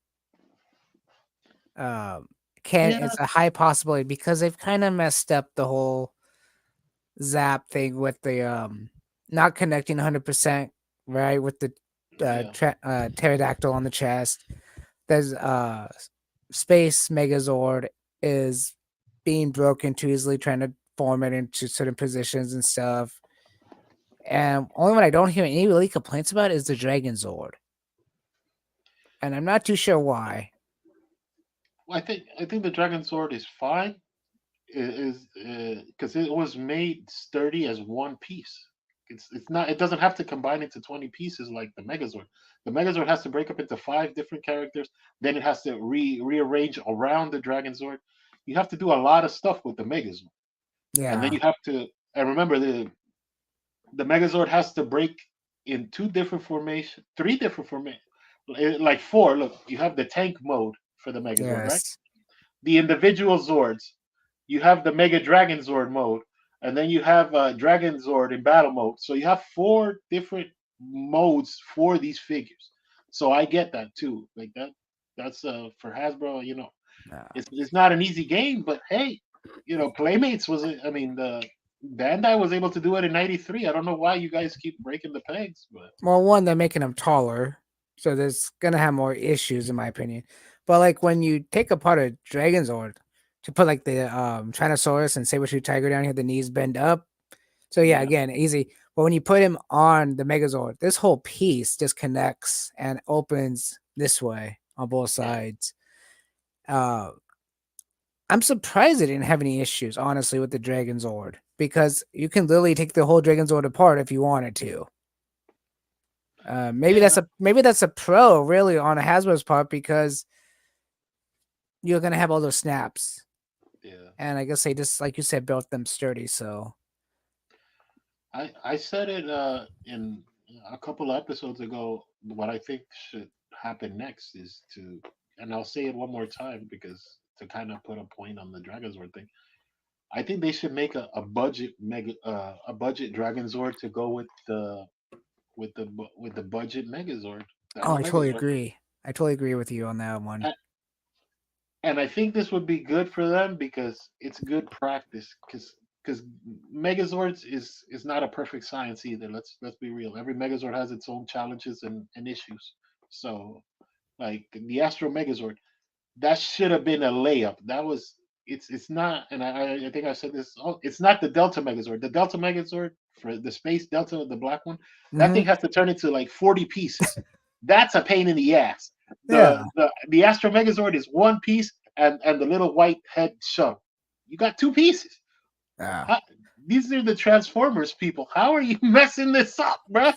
Um. Can yeah, It's a high possibility because they've kind of messed up the whole Zap thing with the not connecting 100%, right, with the yeah, pterodactyl on the chest. There's space Megazord is being broken too easily, trying to form it into certain positions and stuff. And only one I don't hear any really complaints about is the Dragon Zord, and I'm not too sure why. I think the Dragon Sword is fine. Is because it was made sturdy as one piece. It's not. It doesn't have to combine into 20 pieces like the Megazord. The Megazord has to break up into five different characters. Then it has to rearrange around the Dragon Zord. You have to do a lot of stuff with the Megazord, and then Yeah. you have to. And remember, the Megazord has to break in two different formation, three different formation, like four. Look, you have the tank mode for the Megazord, right? Yes. The individual Zords. You have the Mega Dragon Zord mode, and then you have Dragon Zord in battle mode. So you have four different modes for these figures. So I get that too. Like that. That's for Hasbro. It's not an easy game, but hey, Playmates was. I mean, the Bandai was able to do it in '93. I don't know why you guys keep breaking the pegs, but Well, one, they're making them taller, so there's gonna have more issues, in my opinion. But like when you take apart a Dragonzord to put like the Tyrannosaurus and Saber-tooth Tiger down here, the knees bend up. So yeah, yeah, again, easy. But when you put him on the Megazord, this whole piece just connects and opens this way on both yeah. sides. Uh, I'm surprised they didn't have any issues, honestly, with the Dragonzord because you can literally take the whole Dragonzord apart if you wanted to. Yeah, Maybe that's a pro really on a Hasbro's part because you're gonna have all those snaps, yeah. and I guess they just like you said built them sturdy. So I said it in a couple of episodes ago. What I think should happen next is to, and I'll say it one more time because to kind of put a point on the Dragonzord thing. I think they should make a budget Dragonzord to go with the budget Megazord, the oh, Alpha I totally Megazord. agree. I totally agree with you on that one. And I think this would be good for them because it's good practice. Because Megazords is not a perfect science either. Let's be real. Every Megazord has its own challenges and issues. So like the Astro Megazord, that should have been a layup. That was it's not, and I think I said this. Oh, it's not the Delta Megazord. The Delta Megazord for the Space Delta, the black one, that Hmm. thing has to turn into like 40 pieces. That's a pain in the ass. Yeah. The Astro Megazord is one piece and the little white head shove. You got two pieces. Yeah. How, these are the Transformers people. How are you messing this up, bro?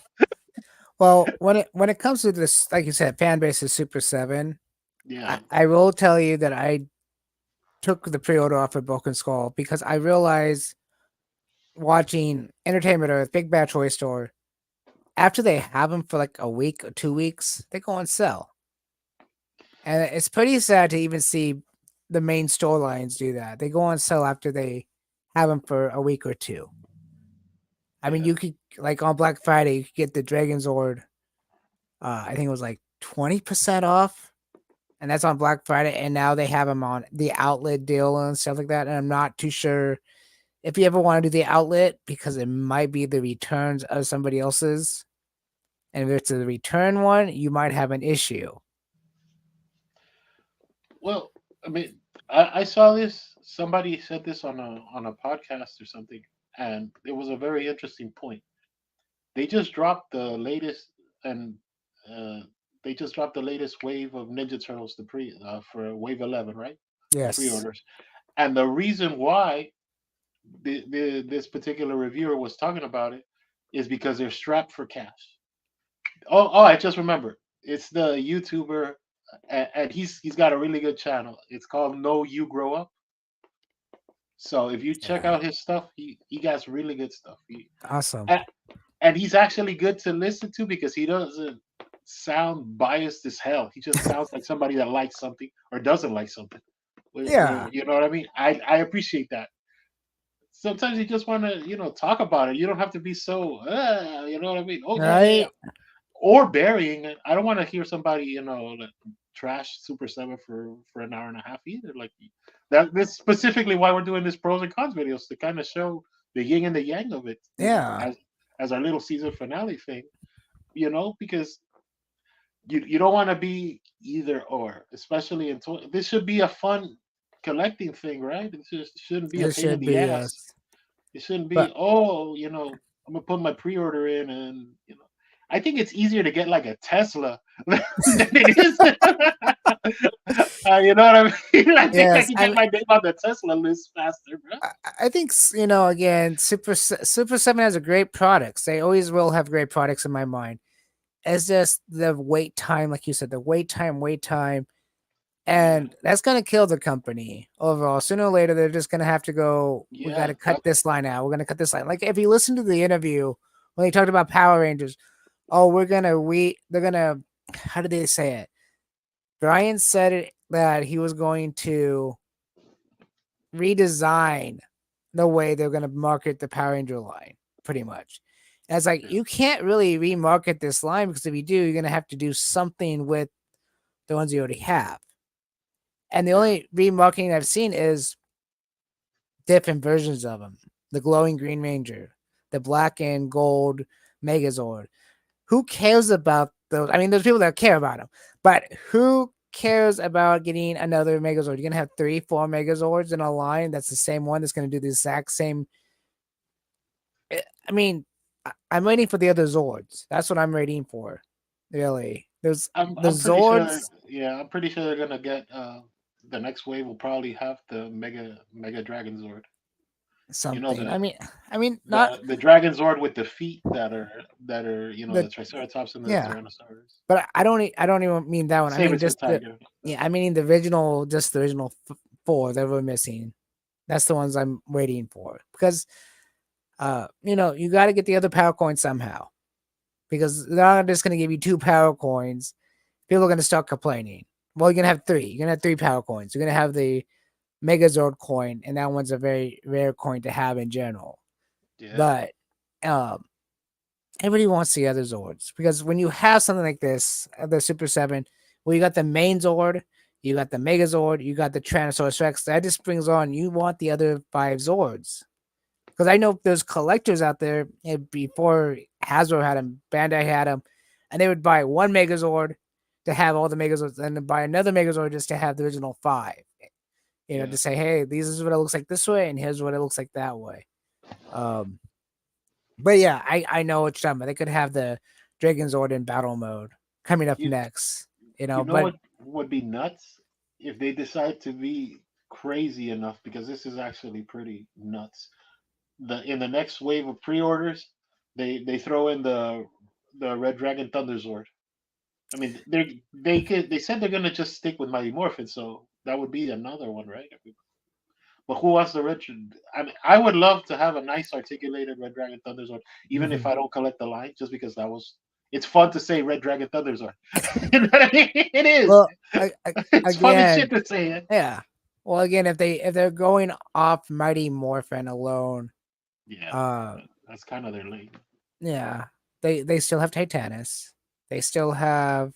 Well, when it comes to this, like you said, fan base is Super Seven. Yeah, I will tell you that I took the pre-order off of Broken Skull because I realized watching Entertainment Earth, Big Bad Toy Store, after they have them for like a week or 2 weeks, they go on sale. And it's pretty sad to even see the main storylines do that. They go on sale after they have them for a week or two. I mean, yeah. you could like on Black Friday, you could get the Dragon Zord. I think it was like 20% off, and that's on Black Friday. And now they have them on the outlet deal and stuff like that. And I'm not too sure if you ever want to do the outlet because it might be the returns of somebody else's. And if it's a return one, you might have an issue. Well, I mean, I saw this. Somebody said this on a podcast or something, and it was a very interesting point. They just dropped the latest, and uh, they just dropped the latest wave of Ninja Turtles, the pre for Wave 11, right? The Yes. pre-orders, and the reason why this particular reviewer was talking about it is because they're strapped for cash. Oh, I just remembered. It's the YouTuber, and he's got a really good channel. It's called No You Grow Up. So if you check Yeah. out his stuff, he got really good stuff. Awesome. And, and he's actually good to listen to because he doesn't sound biased as hell. He just sounds like somebody that likes something or doesn't like something. Yeah. You know what I mean? I appreciate that. Sometimes you just want to talk about it. You don't have to be so you know what I mean? Oh yeah, yeah, yeah. Right. Or burying it. I don't want to hear somebody like trash Super Seven for an hour and a half either. Like that. This specifically why we're doing this pros and cons videos to kind of show the yin and the yang of it. Yeah. As our little season finale thing. Because you don't want to be either or, especially this should be a fun collecting thing, right? It just shouldn't be a It pain in should the be ass. yes. It shouldn't be, But oh, I'm gonna put my pre-order in, and I think it's easier to get like a Tesla than it is. You know what I mean? I think I yes, can get my name on the Tesla list faster, bro. I think again, Super Seven has a great products. They always will have great products in my mind. It's just the wait time, like you said, the wait time, Yeah, and that's gonna kill the company overall. Sooner or later, they're just gonna have to go. We got yeah, to cut this line out. We're gonna cut this line. Like if you listen to the interview when they talked about Power Rangers, oh, we're gonna we. They're gonna. How did they say it? Brian said it that he was going to redesign the way they're going to market the Power Ranger line, pretty much. And it's like yeah, you can't really remarket this line because if you do, you're going to have to do something with the ones you already have. And the yeah. only remarketing I've seen is different versions of them: the glowing Green Ranger, the black and gold Megazord. Who cares about those? I mean, there's people that care about them, but who cares about getting another Megazord? You're gonna have 3, 4 Megazords in a line that's the same one that's gonna do the exact same. I mean, I'm waiting for the other Zords. That's what I'm waiting for. Really, there's the I'm pretty sure. Zords Yeah, I'm pretty sure they're gonna get the next wave will probably have the Mega Dragon Zord. You know something. the I mean, not the Dragon Zord with the feet that are the the Triceratops and the yeah, Tyrannosaurus. but I don't even mean that one. I Saber mean tooth just the tiger. yeah. I mean the original, just the original 4 that we're missing. That's the ones I'm waiting for because you got to get the other power coins somehow because they're not just going to give you 2 power coins. People are going to start complaining. Well, you're going to have 3. You're going to have 3 power coins. You're going to have the Megazord coin, and that one's a very rare coin to have in general. Yeah. But um, everybody wants the other Zords because when you have something like this, the Super 7, well, you got the main Zord, you got the Megazord, you got the Tyrannosaurus Rex. That just brings on, you want the other 5 Zords. Because I know there's collectors out there before Hasbro had them, Bandai had them, and they would buy one Megazord to have all the Megazords, and then buy another Megazord just to have the original 5. To Yeah. say, hey, this is what it looks like this way, and here's what it looks like that way. Um, but yeah, I know what you're talking about. They could have the Dragon Zord in battle mode coming up You next, you know but what would be nuts if they decide to be crazy enough, because this is actually pretty nuts. In the next wave of pre-orders, they throw in the Red Dragon Thunder Zord. I mean, they said they're gonna just stick with Mighty Morphin, so that would be another one, right? But who wants the red? I mean, I would love to have a nice articulated Red Dragon Thunder Zord, even if mhm. I don't collect the line, just because it's fun to say Red Dragon Thunder Zord. You know what I mean? It is. Well, It's fun as shit again, to say it. yeah. Well, again, if they're going off Mighty Morphin alone, Yeah, uh, that's kind of their lane. yeah, they still have Titanus. They still have,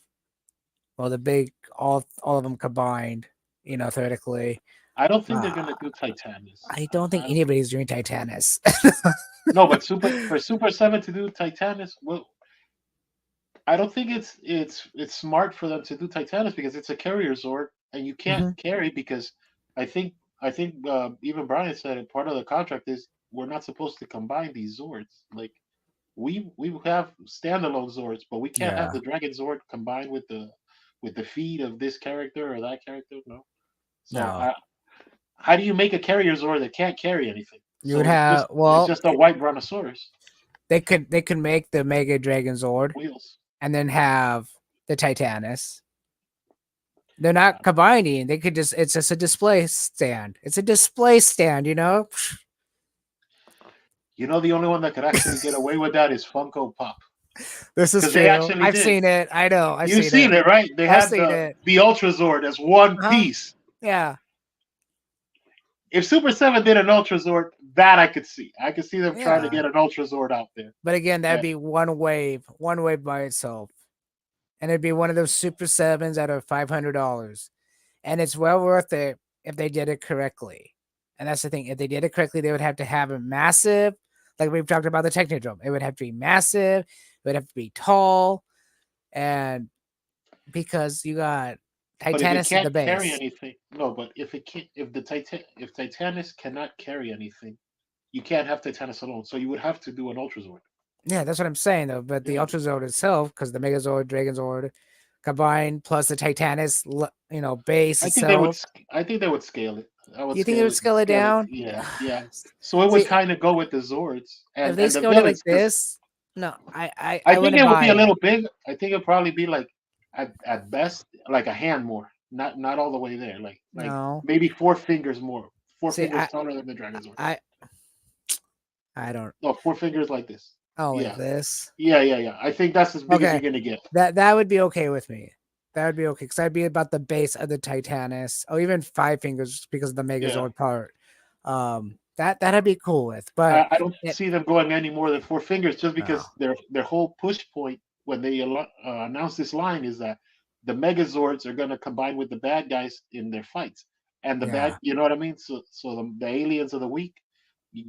well, the big, all of them combined. Theoretically, I don't think they're uh, gonna do Titanus. I don't think I don't. anybody's doing Titanus. No, but Super Seven to do Titanus, well, I don't think it's smart for them to do Titanus because it's a carrier Zord, and you can't Mhm. carry because I think even Brian said it. Part of the contract is we're not supposed to combine these Zords. Like we have standalone Zords, but we can't have Yeah. the Dragon Zord combined with the feed of this character or that character. No. So No. how do you make a carrier Zord that can't carry anything? You would So have it's well, just a white brontosaurus they could make the Mega Dragon Zord wheels. and then have the Titanus. They're not combining. They could just it's just a display stand. It's a display stand, you know? You know, the only one that could actually get away with that is Funko Pop This is because they true. actually I've did. seen it. I know. I've You've seen seen it. it, right? They I've had seen it. the Ultra Zord as one Uh-huh. piece. Yeah. If Super Seven did an Ultra Zord, that I could see. I could see them trying to Yeah. get an Ultra Zord out there. But again, that'd Yeah. be one wave by itself. And it'd be one of those Super Sevens out of $500. And it's well worth it if they did it correctly. And that's the thing. If they did it correctly, they would have to have a massive, like we've talked about the Technodrome. It would have to be massive. It would have to be tall. And because you got But if it Titanus at the can't carry base. anything, no. But if it can't, if Titanus cannot carry anything, you can't have Titanus alone. So you would have to do an Ultra Zord. Yeah, that's what I'm saying though. But the Yeah. Ultra Zord itself, because the Megazord, Dragon Zord combined plus the Titanus, base I think they would. itself. I think they would scale it. I would You think it would scale it scale it. down? Yeah, yeah. So it would See, kind of go with the Zords if they and the scaled it like villains, because this, no, I I think wouldn't it would buy be a it. little big. I think it'd probably be like at best like a hand more, not all the way there. Like No. maybe four fingers more, four See, fingers taller than the Dragon Zord. I, I don't. No, four fingers like this. Oh, like Yeah, this. yeah. I think that's as big as you're Okay, gonna get. that would be okay with me. That would be okay because I'd be about the base of the Titanus, or even five fingers because of the Yeah, Megazord part. That'd be cool with, but I don't it see them going any more than four fingers just no, because their whole push point when they announce this line is that the Megazords are gonna combine with the bad guys in their fights, and the bad, yeah, you know what I mean? So the aliens of the week,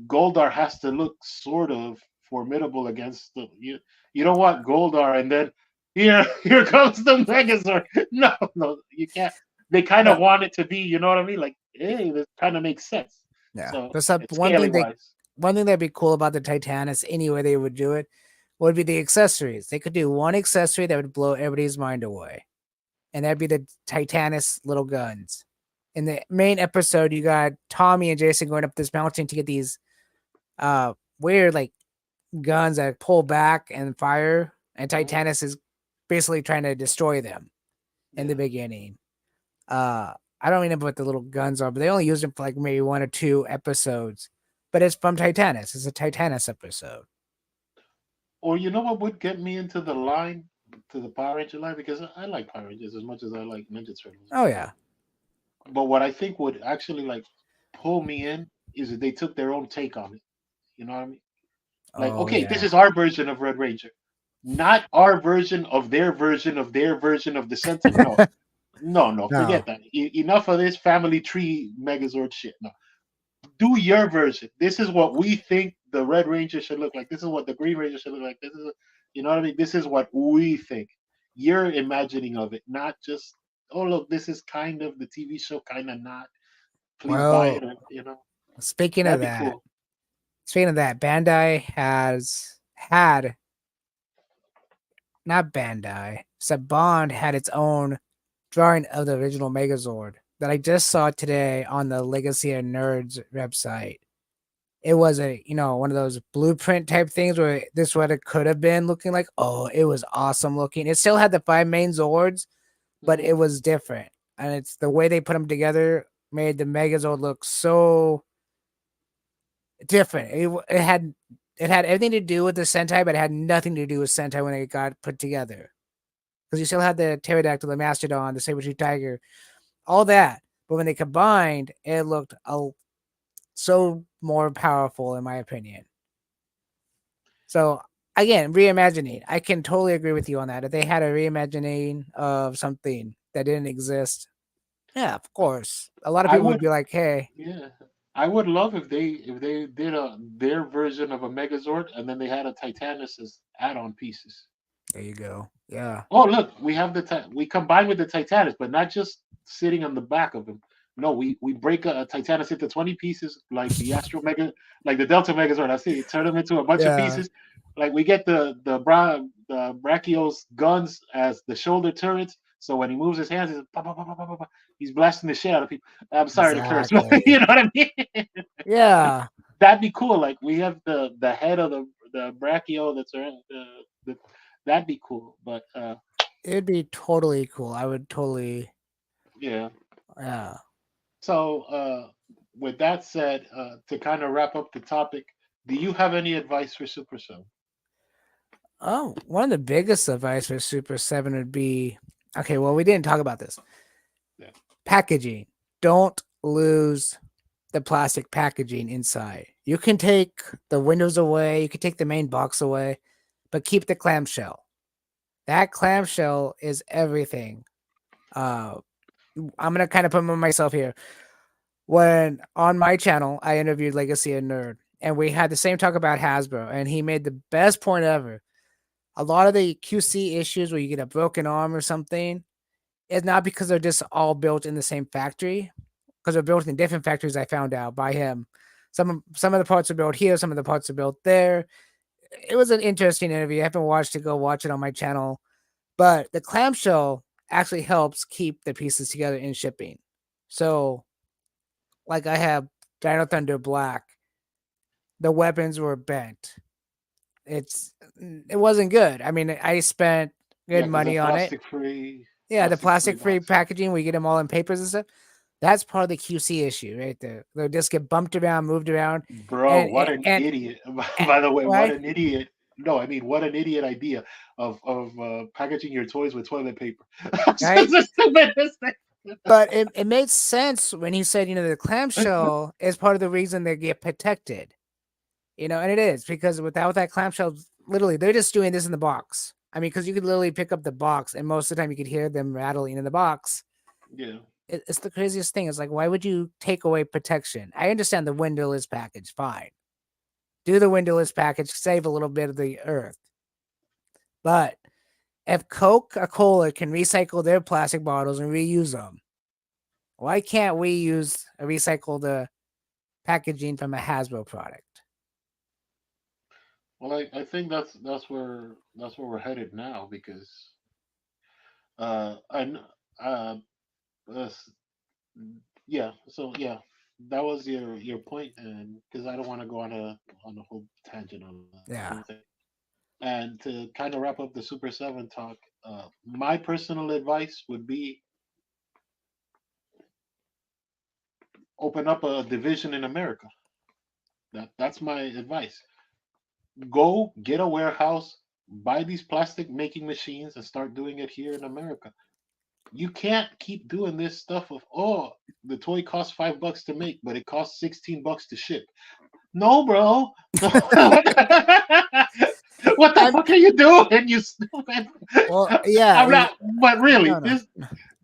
Goldar has to look sort of formidable against the you don't want Goldar and then here comes the Megazord. No, you can't. They kind no, of want it to be, you know what I mean? Like, hey, this kind of makes sense. yeah. So But some, it's scaling wise. one thing that'd be cool about the Titanus, any way they would do it, would be the accessories. They could do one accessory that would blow everybody's mind away, and that'd be the Titanus little guns. In the main episode, you got Tommy and Jason going up this mountain to get these weird like guns that pull back and fire, and Mhm. Titanus is basically trying to destroy them in the Yeah. beginning. I don't remember what the little guns are, but they only used them for like maybe one or two episodes. But it's from Titanus. It's a Titanus episode. Or you know what would get me into the line, to the Power Ranger line, because I like Power Rangers as much as I like Ninja Turtles. Oh yeah. But what I think would actually like pull me in is if they took their own take on it. You know what I mean? Like, Oh okay, this yeah. is our version of Red Ranger, not our version of their version of their version of the Sentinel. No, No. forget that. Enough of this family tree Megazord shit. No, do your version. This is what we think the Red Ranger should look like. This is what the Green Ranger should look like. This is, you know what I mean? This is what we think. You're imagining of it, not just, oh, look, this is kind of the TV show, kind of not. Please buy it, Well, or, you know, speaking of that'd be that, cool. Bandai has had not Bandai. Saban had its own drawing of the original Megazord that I just saw today on the Legacy of Nerds website. It was one of those blueprint type things where this is what it could have been looking like. Oh, it was awesome looking. It still had the five main Zords, but Hmm. it was different. And it's the way they put them together made the Megazord look so different. It had everything to do with the Sentai, but it had nothing to do with Sentai when it got put together. Because you still had the pterodactyl, the mastodon, the saber-tooth tiger, all that. But when they combined, it looked so more powerful, in my opinion. So again, reimagining. I can totally agree with you on that. If they had a reimagining of something that didn't exist, yeah, of course. A lot of I people would would, be like, "Hey, yeah, I would love if they did their version of a Megazord, and then they had a Titanus as add-on pieces. there you go." Yeah, Oh, look, we have we combine with the Titanus, but not just sitting on the back of him. No, we break a Titanus into 20 pieces, like the Astro Mega, like the Delta Megazord. I see, turn them into a bunch of yeah. pieces. Like we get the Brachio's guns as the shoulder turrets. So when he moves his hands, he's, pa, pa, pa, pa, pa, pa, pa. He's blasting the shit out of people. I'm sorry to curse, but Exactly. you know what I mean. Yeah, That'd be cool. Like we have the head of the Brachio that's around the that'd be cool. But it'd be totally cool. I would totally, yeah. yeah. So with that said, to kind of wrap up the topic, do you have any advice for Super Seven? Oh, one of the biggest advice for Super 7 would be okay, well, we didn't talk about this. Yeah. Packaging. Don't lose the plastic packaging inside. You can take the windows away, you can take the main box away, but keep the clamshell. That clamshell is everything. Uh, I'm gonna kind of put myself here. When on my channel, I interviewed Legacy and Nerd, and we had the same talk about Hasbro, and he made the best point ever. A lot of the QC issues where you get a broken arm or something is not because they're just all built in the same factory, because they're built in different factories. I found out by him. Some of the parts are built here, some of the parts are built there. It was an interesting interview. I haven't watched it. Go watch it on my channel. But the clamshell actually helps keep the pieces together in shipping. So, like I have Dino Thunder Black, the weapons were bent. It's it wasn't good. I mean, I spent Yeah, good because they're money on it. Yeah, the plastic free plastic free box. packaging, we get them all in papers and stuff. That's part of the QC issue right there. They'll just get bumped around, moved around, Bro, and what an idiot! and By the way, what right, an idiot! No, I mean, what an idiot idea of packaging your toys with toilet paper. That's right. the stupidest thing. But it made sense when he said, the clamshell is part of the reason they get protected. And it is because without that clamshell, literally, they're just doing this in the box. I mean, because you could literally pick up the box, and most of the time you could hear them rattling in the box. Yeah. It's the craziest thing. It's like, why would you take away protection? I understand the windowless package, fine. Do the windowless package, save a little bit of the earth. But if Coca-Cola can recycle their plastic bottles and reuse them, why can't we use recycle the packaging from a Hasbro product? Well, I think that's where we're headed now because I kn- uh, yeah. So yeah, that was your point, and because I don't want to go on a whole tangent on the whole Yeah, thing. And to kind of wrap up the Super Seven talk, my personal advice would be open up a division in America. That's my advice. Go get a warehouse, buy these plastic making machines, and start doing it here in America. You can't keep doing this stuff of the toy costs $5 to make, but it costs $16 to ship. No, bro. What the I'm fuck are you doing, you stupid? well, yeah, I'm not. But no, really, no, this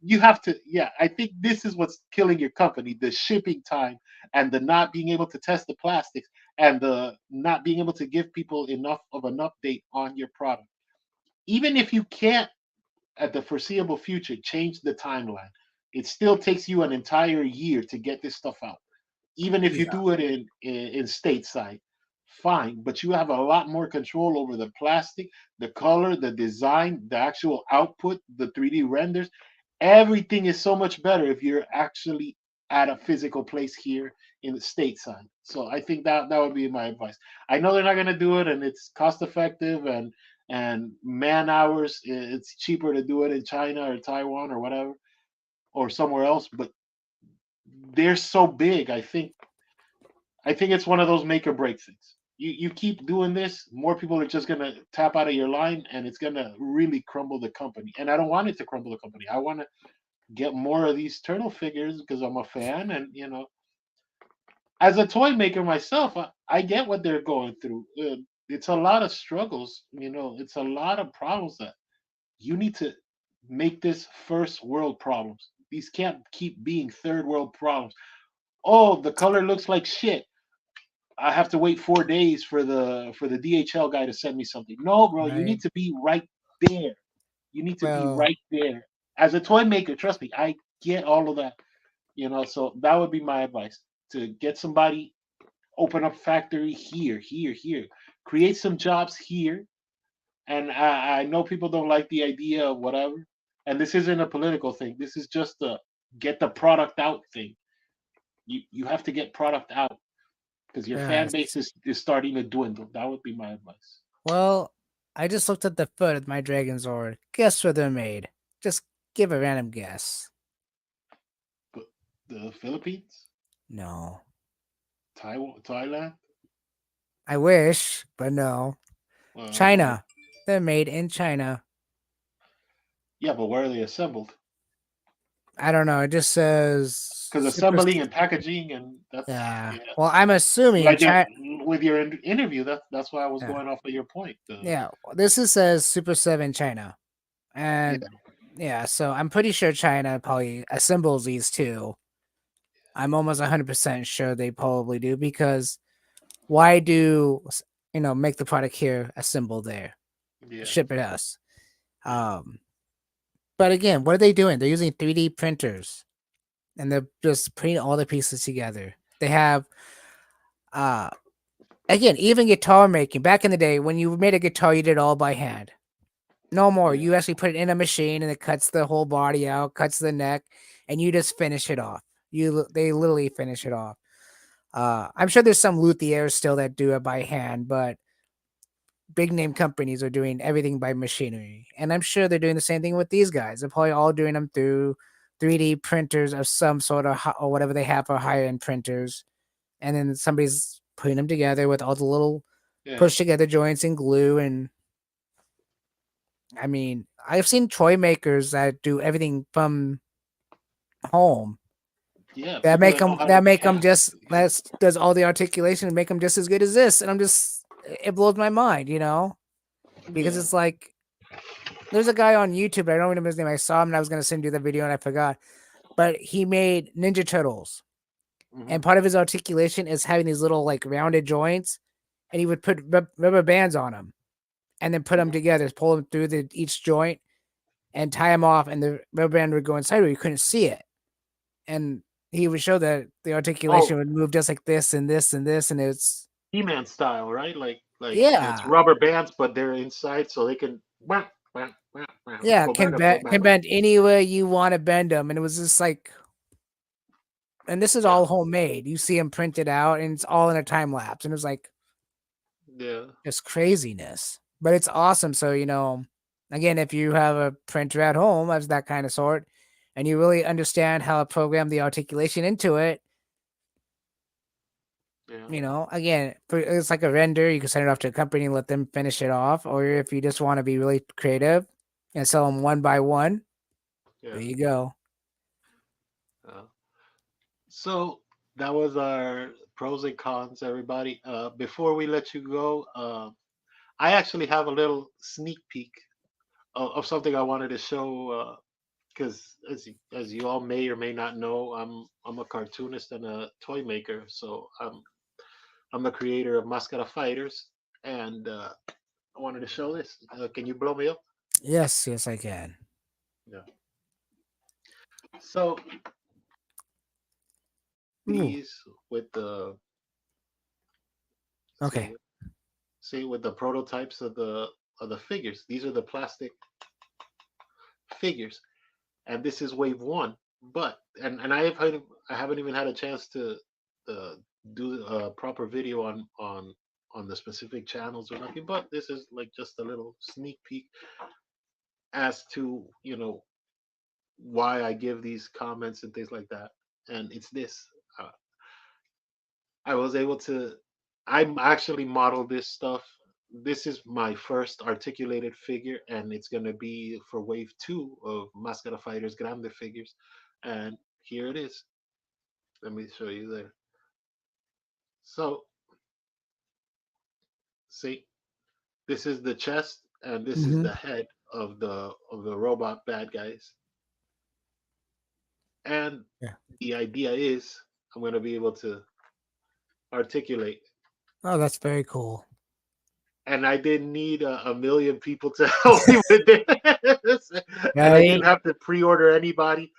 you have to. Yeah, I think this is what's killing your company: the shipping time and the not being able to test the plastics and the not being able to give people enough of an update on your product. Even if you can't at the foreseeable future change the timeline, it still takes you an entire year to get this stuff out. Even if you yeah, do it in stateside, fine, but you have a lot more control over the plastic, the color, the design, the actual output, the 3D renders. Everything is so much better if you're actually at a physical place here in the stateside. So I think that would be my advice. I know they're not going to do it, and it's cost effective and man hours. It's cheaper to do it in China or Taiwan or whatever or somewhere else, but they're so big. I think it's one of those make or break things. You keep doing this, more people are just gonna tap out of your line, and it's gonna really crumble the company. And I don't want it to crumble the company. I want to get more of these turtle figures because I'm a fan, and as a toy maker myself, I get what they're going through. It's a lot of struggles. It's a lot of problems that you need to make this first world problems. These can't keep being third world problems. Oh, the color looks like shit. I have to wait 4 days for the DHL guy to send me something. No, bro, you right. need to be right there. You need to be Well, right there. As a toy maker, trust me, I get all of that. So that would be my advice to get somebody, open up factory here, here, here. create some jobs here. And I know people don't like the idea of whatever. And this isn't a political thing. This is just a get the product out thing. You have to get product out because your fan base Yes. is starting to dwindle. That would be my advice. Well, I just looked at the foot of my Dragon Zord. Guess where they're made? Just give a random guess. But the Philippines, No. Taiwan, Thailand. I wish, but no. Where? China. They're made in China. Yeah, but where are they assembled? I don't know. It just says Because super. assembling and packaging, and that's Yeah. yeah. Well, I'm assuming Like China. with your interview, that's why I was Yeah. going off of your point. Yeah. This is says Super 7 China. Yeah, And yeah, so I'm pretty sure China probably assembles these too. I'm almost 100% sure they probably do because why do make the product here, assemble there, yeah, ship it us? yeah, Um, but again, what are they doing? They're using 3D printers and they're just putting all the pieces together. They have uh again, even guitar making. Back in the day, when you made a guitar, you did it all by hand. No more. yeah, You actually put it in a machine and it cuts the whole body out, cuts the neck, and you just finish it off. They literally finish it off. I'm sure there's some luthiers still that do it by hand, but big name companies are doing everything by machinery. And I'm sure they're doing the same thing with these guys. They're probably all doing them through 3D printers of some sort of or whatever they have for higher end printers. And then somebody's putting them together with all the little yeah, push together joints and glue. And I mean, I've seen toy makers that do everything from home yeah. that People make that know them how to that make them cast. just that does all the articulation and make them just as good as this. And I'm just it blows my mind, because Yeah. it's like there's a guy on YouTube. I don't remember his name. I saw him and I was gonna send you the video and I forgot. But he made Ninja Turtles, Hmm. and part of his articulation is having these little like rounded joints, and he would put rubber bands on them, and then put them Hmm. together, pull them through each joint, and tie them off, and the rubber band would go inside where you couldn't see it, and he would show that the articulation Oh, would move just like this and this and this, and it's He-Man style, right? Like it's yeah, rubber bands, but they're inside, so they can yeah, go back and go back. can bend any way you want to bend them, and it was just like, and this is Yeah, all homemade. You see them printed out, and it's all in a time lapse, and it was like yeah, just craziness. But it's awesome. So again, if you have a printer at home as that kind of sort, and you really understand how to program the articulation into it, yeah, again, it's like a render. You can send it off to a company and let them finish it off. Or if you just want to be really creative and sell them one by one, there yeah. you go. Uh, so that was our pros and cons, everybody. Before we let you go, I actually have a little sneak peek of something I wanted to show. Because as you all may or may not know, I'm a cartoonist and a toy maker. So I'm the creator of Mascara Fighters, and I wanted to show this. Can you blow me up? Yes, yes, I can. Yeah. So Ooh, these with the okay. see see with the prototypes of the figures. These are the plastic figures, and this is wave one. But and I haven't even had a chance to uh, do a proper video on the specific channels or nothing. But this is like just a little sneak peek as to why I give these comments and things like that. And it's this. Uh, I was able to. I'm actually modeled this stuff. This is my first articulated figure, and it's gonna be for wave two of Mascara Fighters Grande figures. And here it is. Let me show you there. So, see, this is the chest, and this is Mm-hmm. the head of the robot bad guys. And Yeah. the idea is I'm gonna be able to articulate. Oh, that's very cool. And I didn't need a million people to help me with this, and I didn't Right? have to pre-order anybody.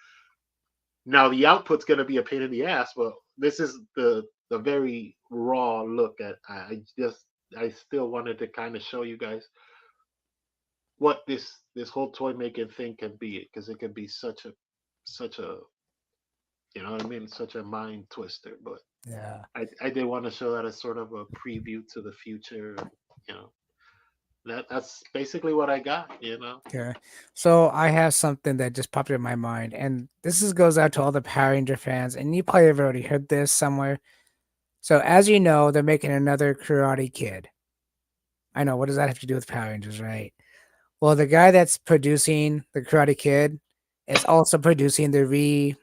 Now the output's going to be a pain in the ass, but this is the very raw look at. I just I still wanted to kind of show you guys what this whole toy making thing can be, because it can be such a you know what I mean, such a mind twister. But Yeah. I did want to show that as sort of a preview to the future. You know, that's basically what I got. You know. Okay. So I have something that just popped in my mind, and goes out to all the Power Ranger fans, and you probably have already heard this somewhere. So as you know, they're making another Karate Kid. I know. What does that have to do with Power Rangers, right? Well, the guy that's producing the Karate Kid is also producing the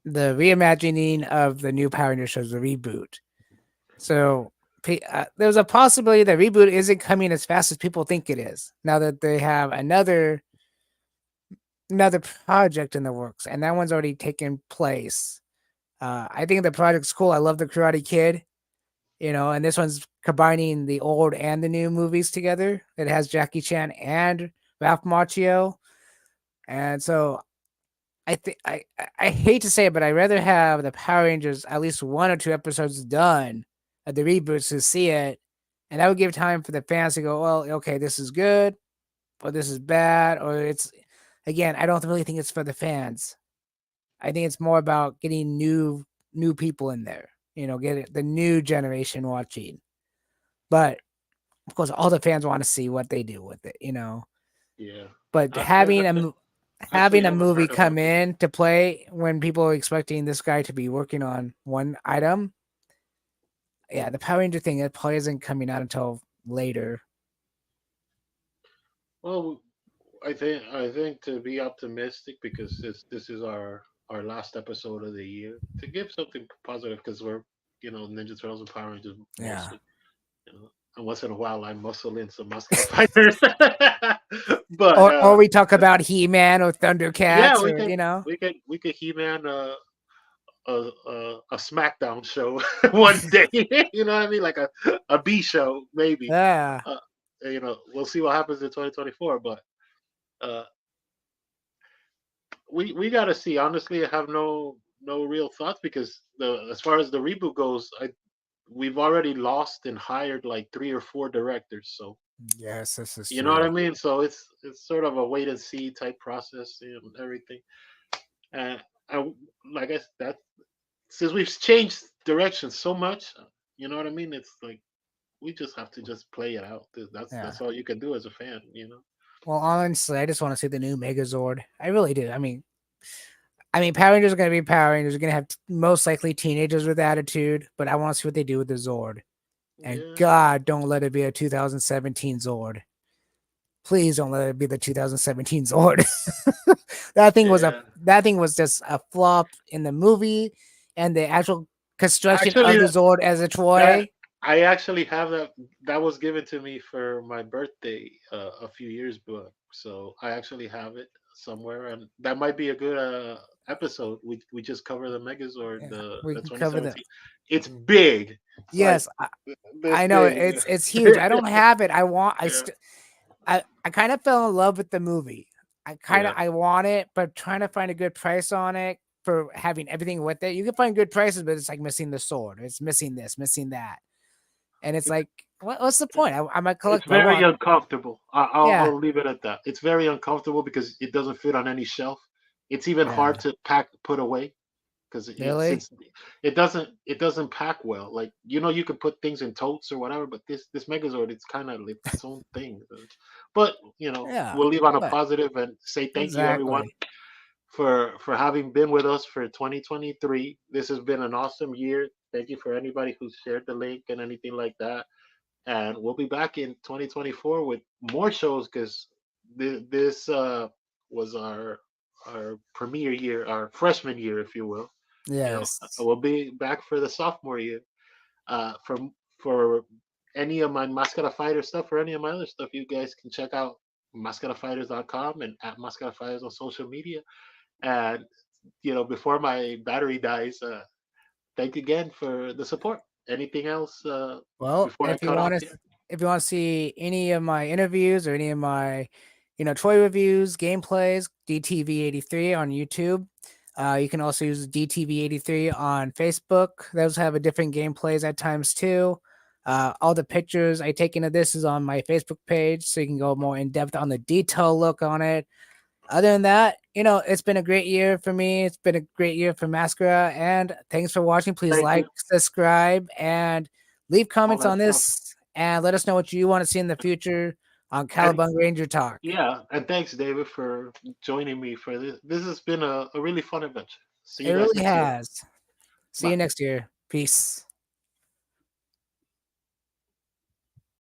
reimagining of the new Power Rangers shows, the reboot. So there's a possibility that reboot isn't coming as fast as people think it is. Now that they have another project in the works, and that one's already taken place. I think the project's cool. I love the Karate Kid, and this one's combining the old and the new movies together. It has Jackie Chan and Ralph Macchio, and so I think I hate to say it, but I'd rather have the Power Rangers at least one or two episodes done of the reboots to see it, and that would give time for the fans to go, well, okay, this is good, or this is bad, or it's again, I don't really think it's for the fans. I think it's more about getting new people in there, get the new generation watching. But of course, all the fans want to see what they do with it. Yeah. But I never actually having a never movie heard about come this. in to play when people are expecting this guy to be working on one item, yeah, the Power Ranger thing it probably isn't coming out until later. Well, I think to be optimistic, because this is our last episode of the year, to give something positive, because we're Ninja Turtles and Power Rangers Yeah. mostly. And once in a while I muscle in some Muscular Fighters. But Or we talk about He Man or yeah, Thundercats or. we could He-Man a SmackDown show one day. You know what I mean? Like a B show maybe. Yeah. Uh, we'll see what happens in 2024. But uh, we got to see. Honestly, I have no real thoughts, because the as far as the reboot goes, we've already lost and hired like three or four directors. So Yes, this is you know what true. I mean. So it's sort of a wait and see type process and everything. And I like I that since we've changed directions so much, you know what I mean. It's like we just have to just play it out. Yeah. That's all you can do as a fan. You know. Well, honestly, I just want to see the new Megazord. I really do. I mean, Power Rangers are going to be Power Rangers. Are going to have most likely teenagers with attitude, but I want to see what they do with the Zord. And Yeah. God, don't let it be a 2017 Zord. Please don't let it be the 2017 Zord. that thing was a Yeah. that thing was just a flop in the movie, and the actual construction of Actually, the Zord as a that toy. I actually have that. That was given to me for my birthday a few years back. So I actually have it somewhere, and that might be a good episode. We just cover the Megazord, Yeah, the we can cover the. 2017. It's big. It's like Yes, this I know big. it's huge. I don't have it. I want. Yeah. I kind of fell in love with the movie. Yeah. I want it, but trying to find a good price on it for having everything with it. You can find good prices, but it's like missing the sword. It's missing this, missing that, and it's It's like, what's the point? I'm a it's collector. I very want. uncomfortable. Yeah, I'll leave it at that. It's very uncomfortable because it doesn't fit on any shelf. It's even yeah, hard to put away, because really, since it doesn't pack well. Like you can put things in totes or whatever, but this Megazord, it's kind of its own thing. But yeah, we'll leave on a but positive and say thank you everyone exactly, for having been with us for 2023. This has been an awesome year. Thank you for anybody who shared the link and anything like that. And we'll be back in 2024 with more shows, because this was our premiere year, our freshman year, if you will. yes, We'll be back for the sophomore year. From for any of my Mascara Fighter stuff or any of my other stuff, you guys can check out mascarafighters.com and at Mascara Fighters on social media. And before my battery dies, thank you again for the support. Anything else well, before I cut off here? if you want to see any of my interviews or any of my, toy reviews, gameplays, DTV83 on YouTube. You can also use DTV83 on Facebook. Those have a different gameplays at times too. All the pictures I taken of this is on my Facebook page, so you can go more in depth on the detail look on it. Other than that, it's been a great year for me. It's been a great year for Mascara, and thanks for watching. Please Thank like, you. subscribe, and leave All comments that on stuff. this, and let us know what you want to see in the future on And Cowabunga Ranger Talk. yeah, and thanks, David, for joining me for this. This has been a really fun adventure. See It you guys really next year. has. See you Bye. next year. Peace.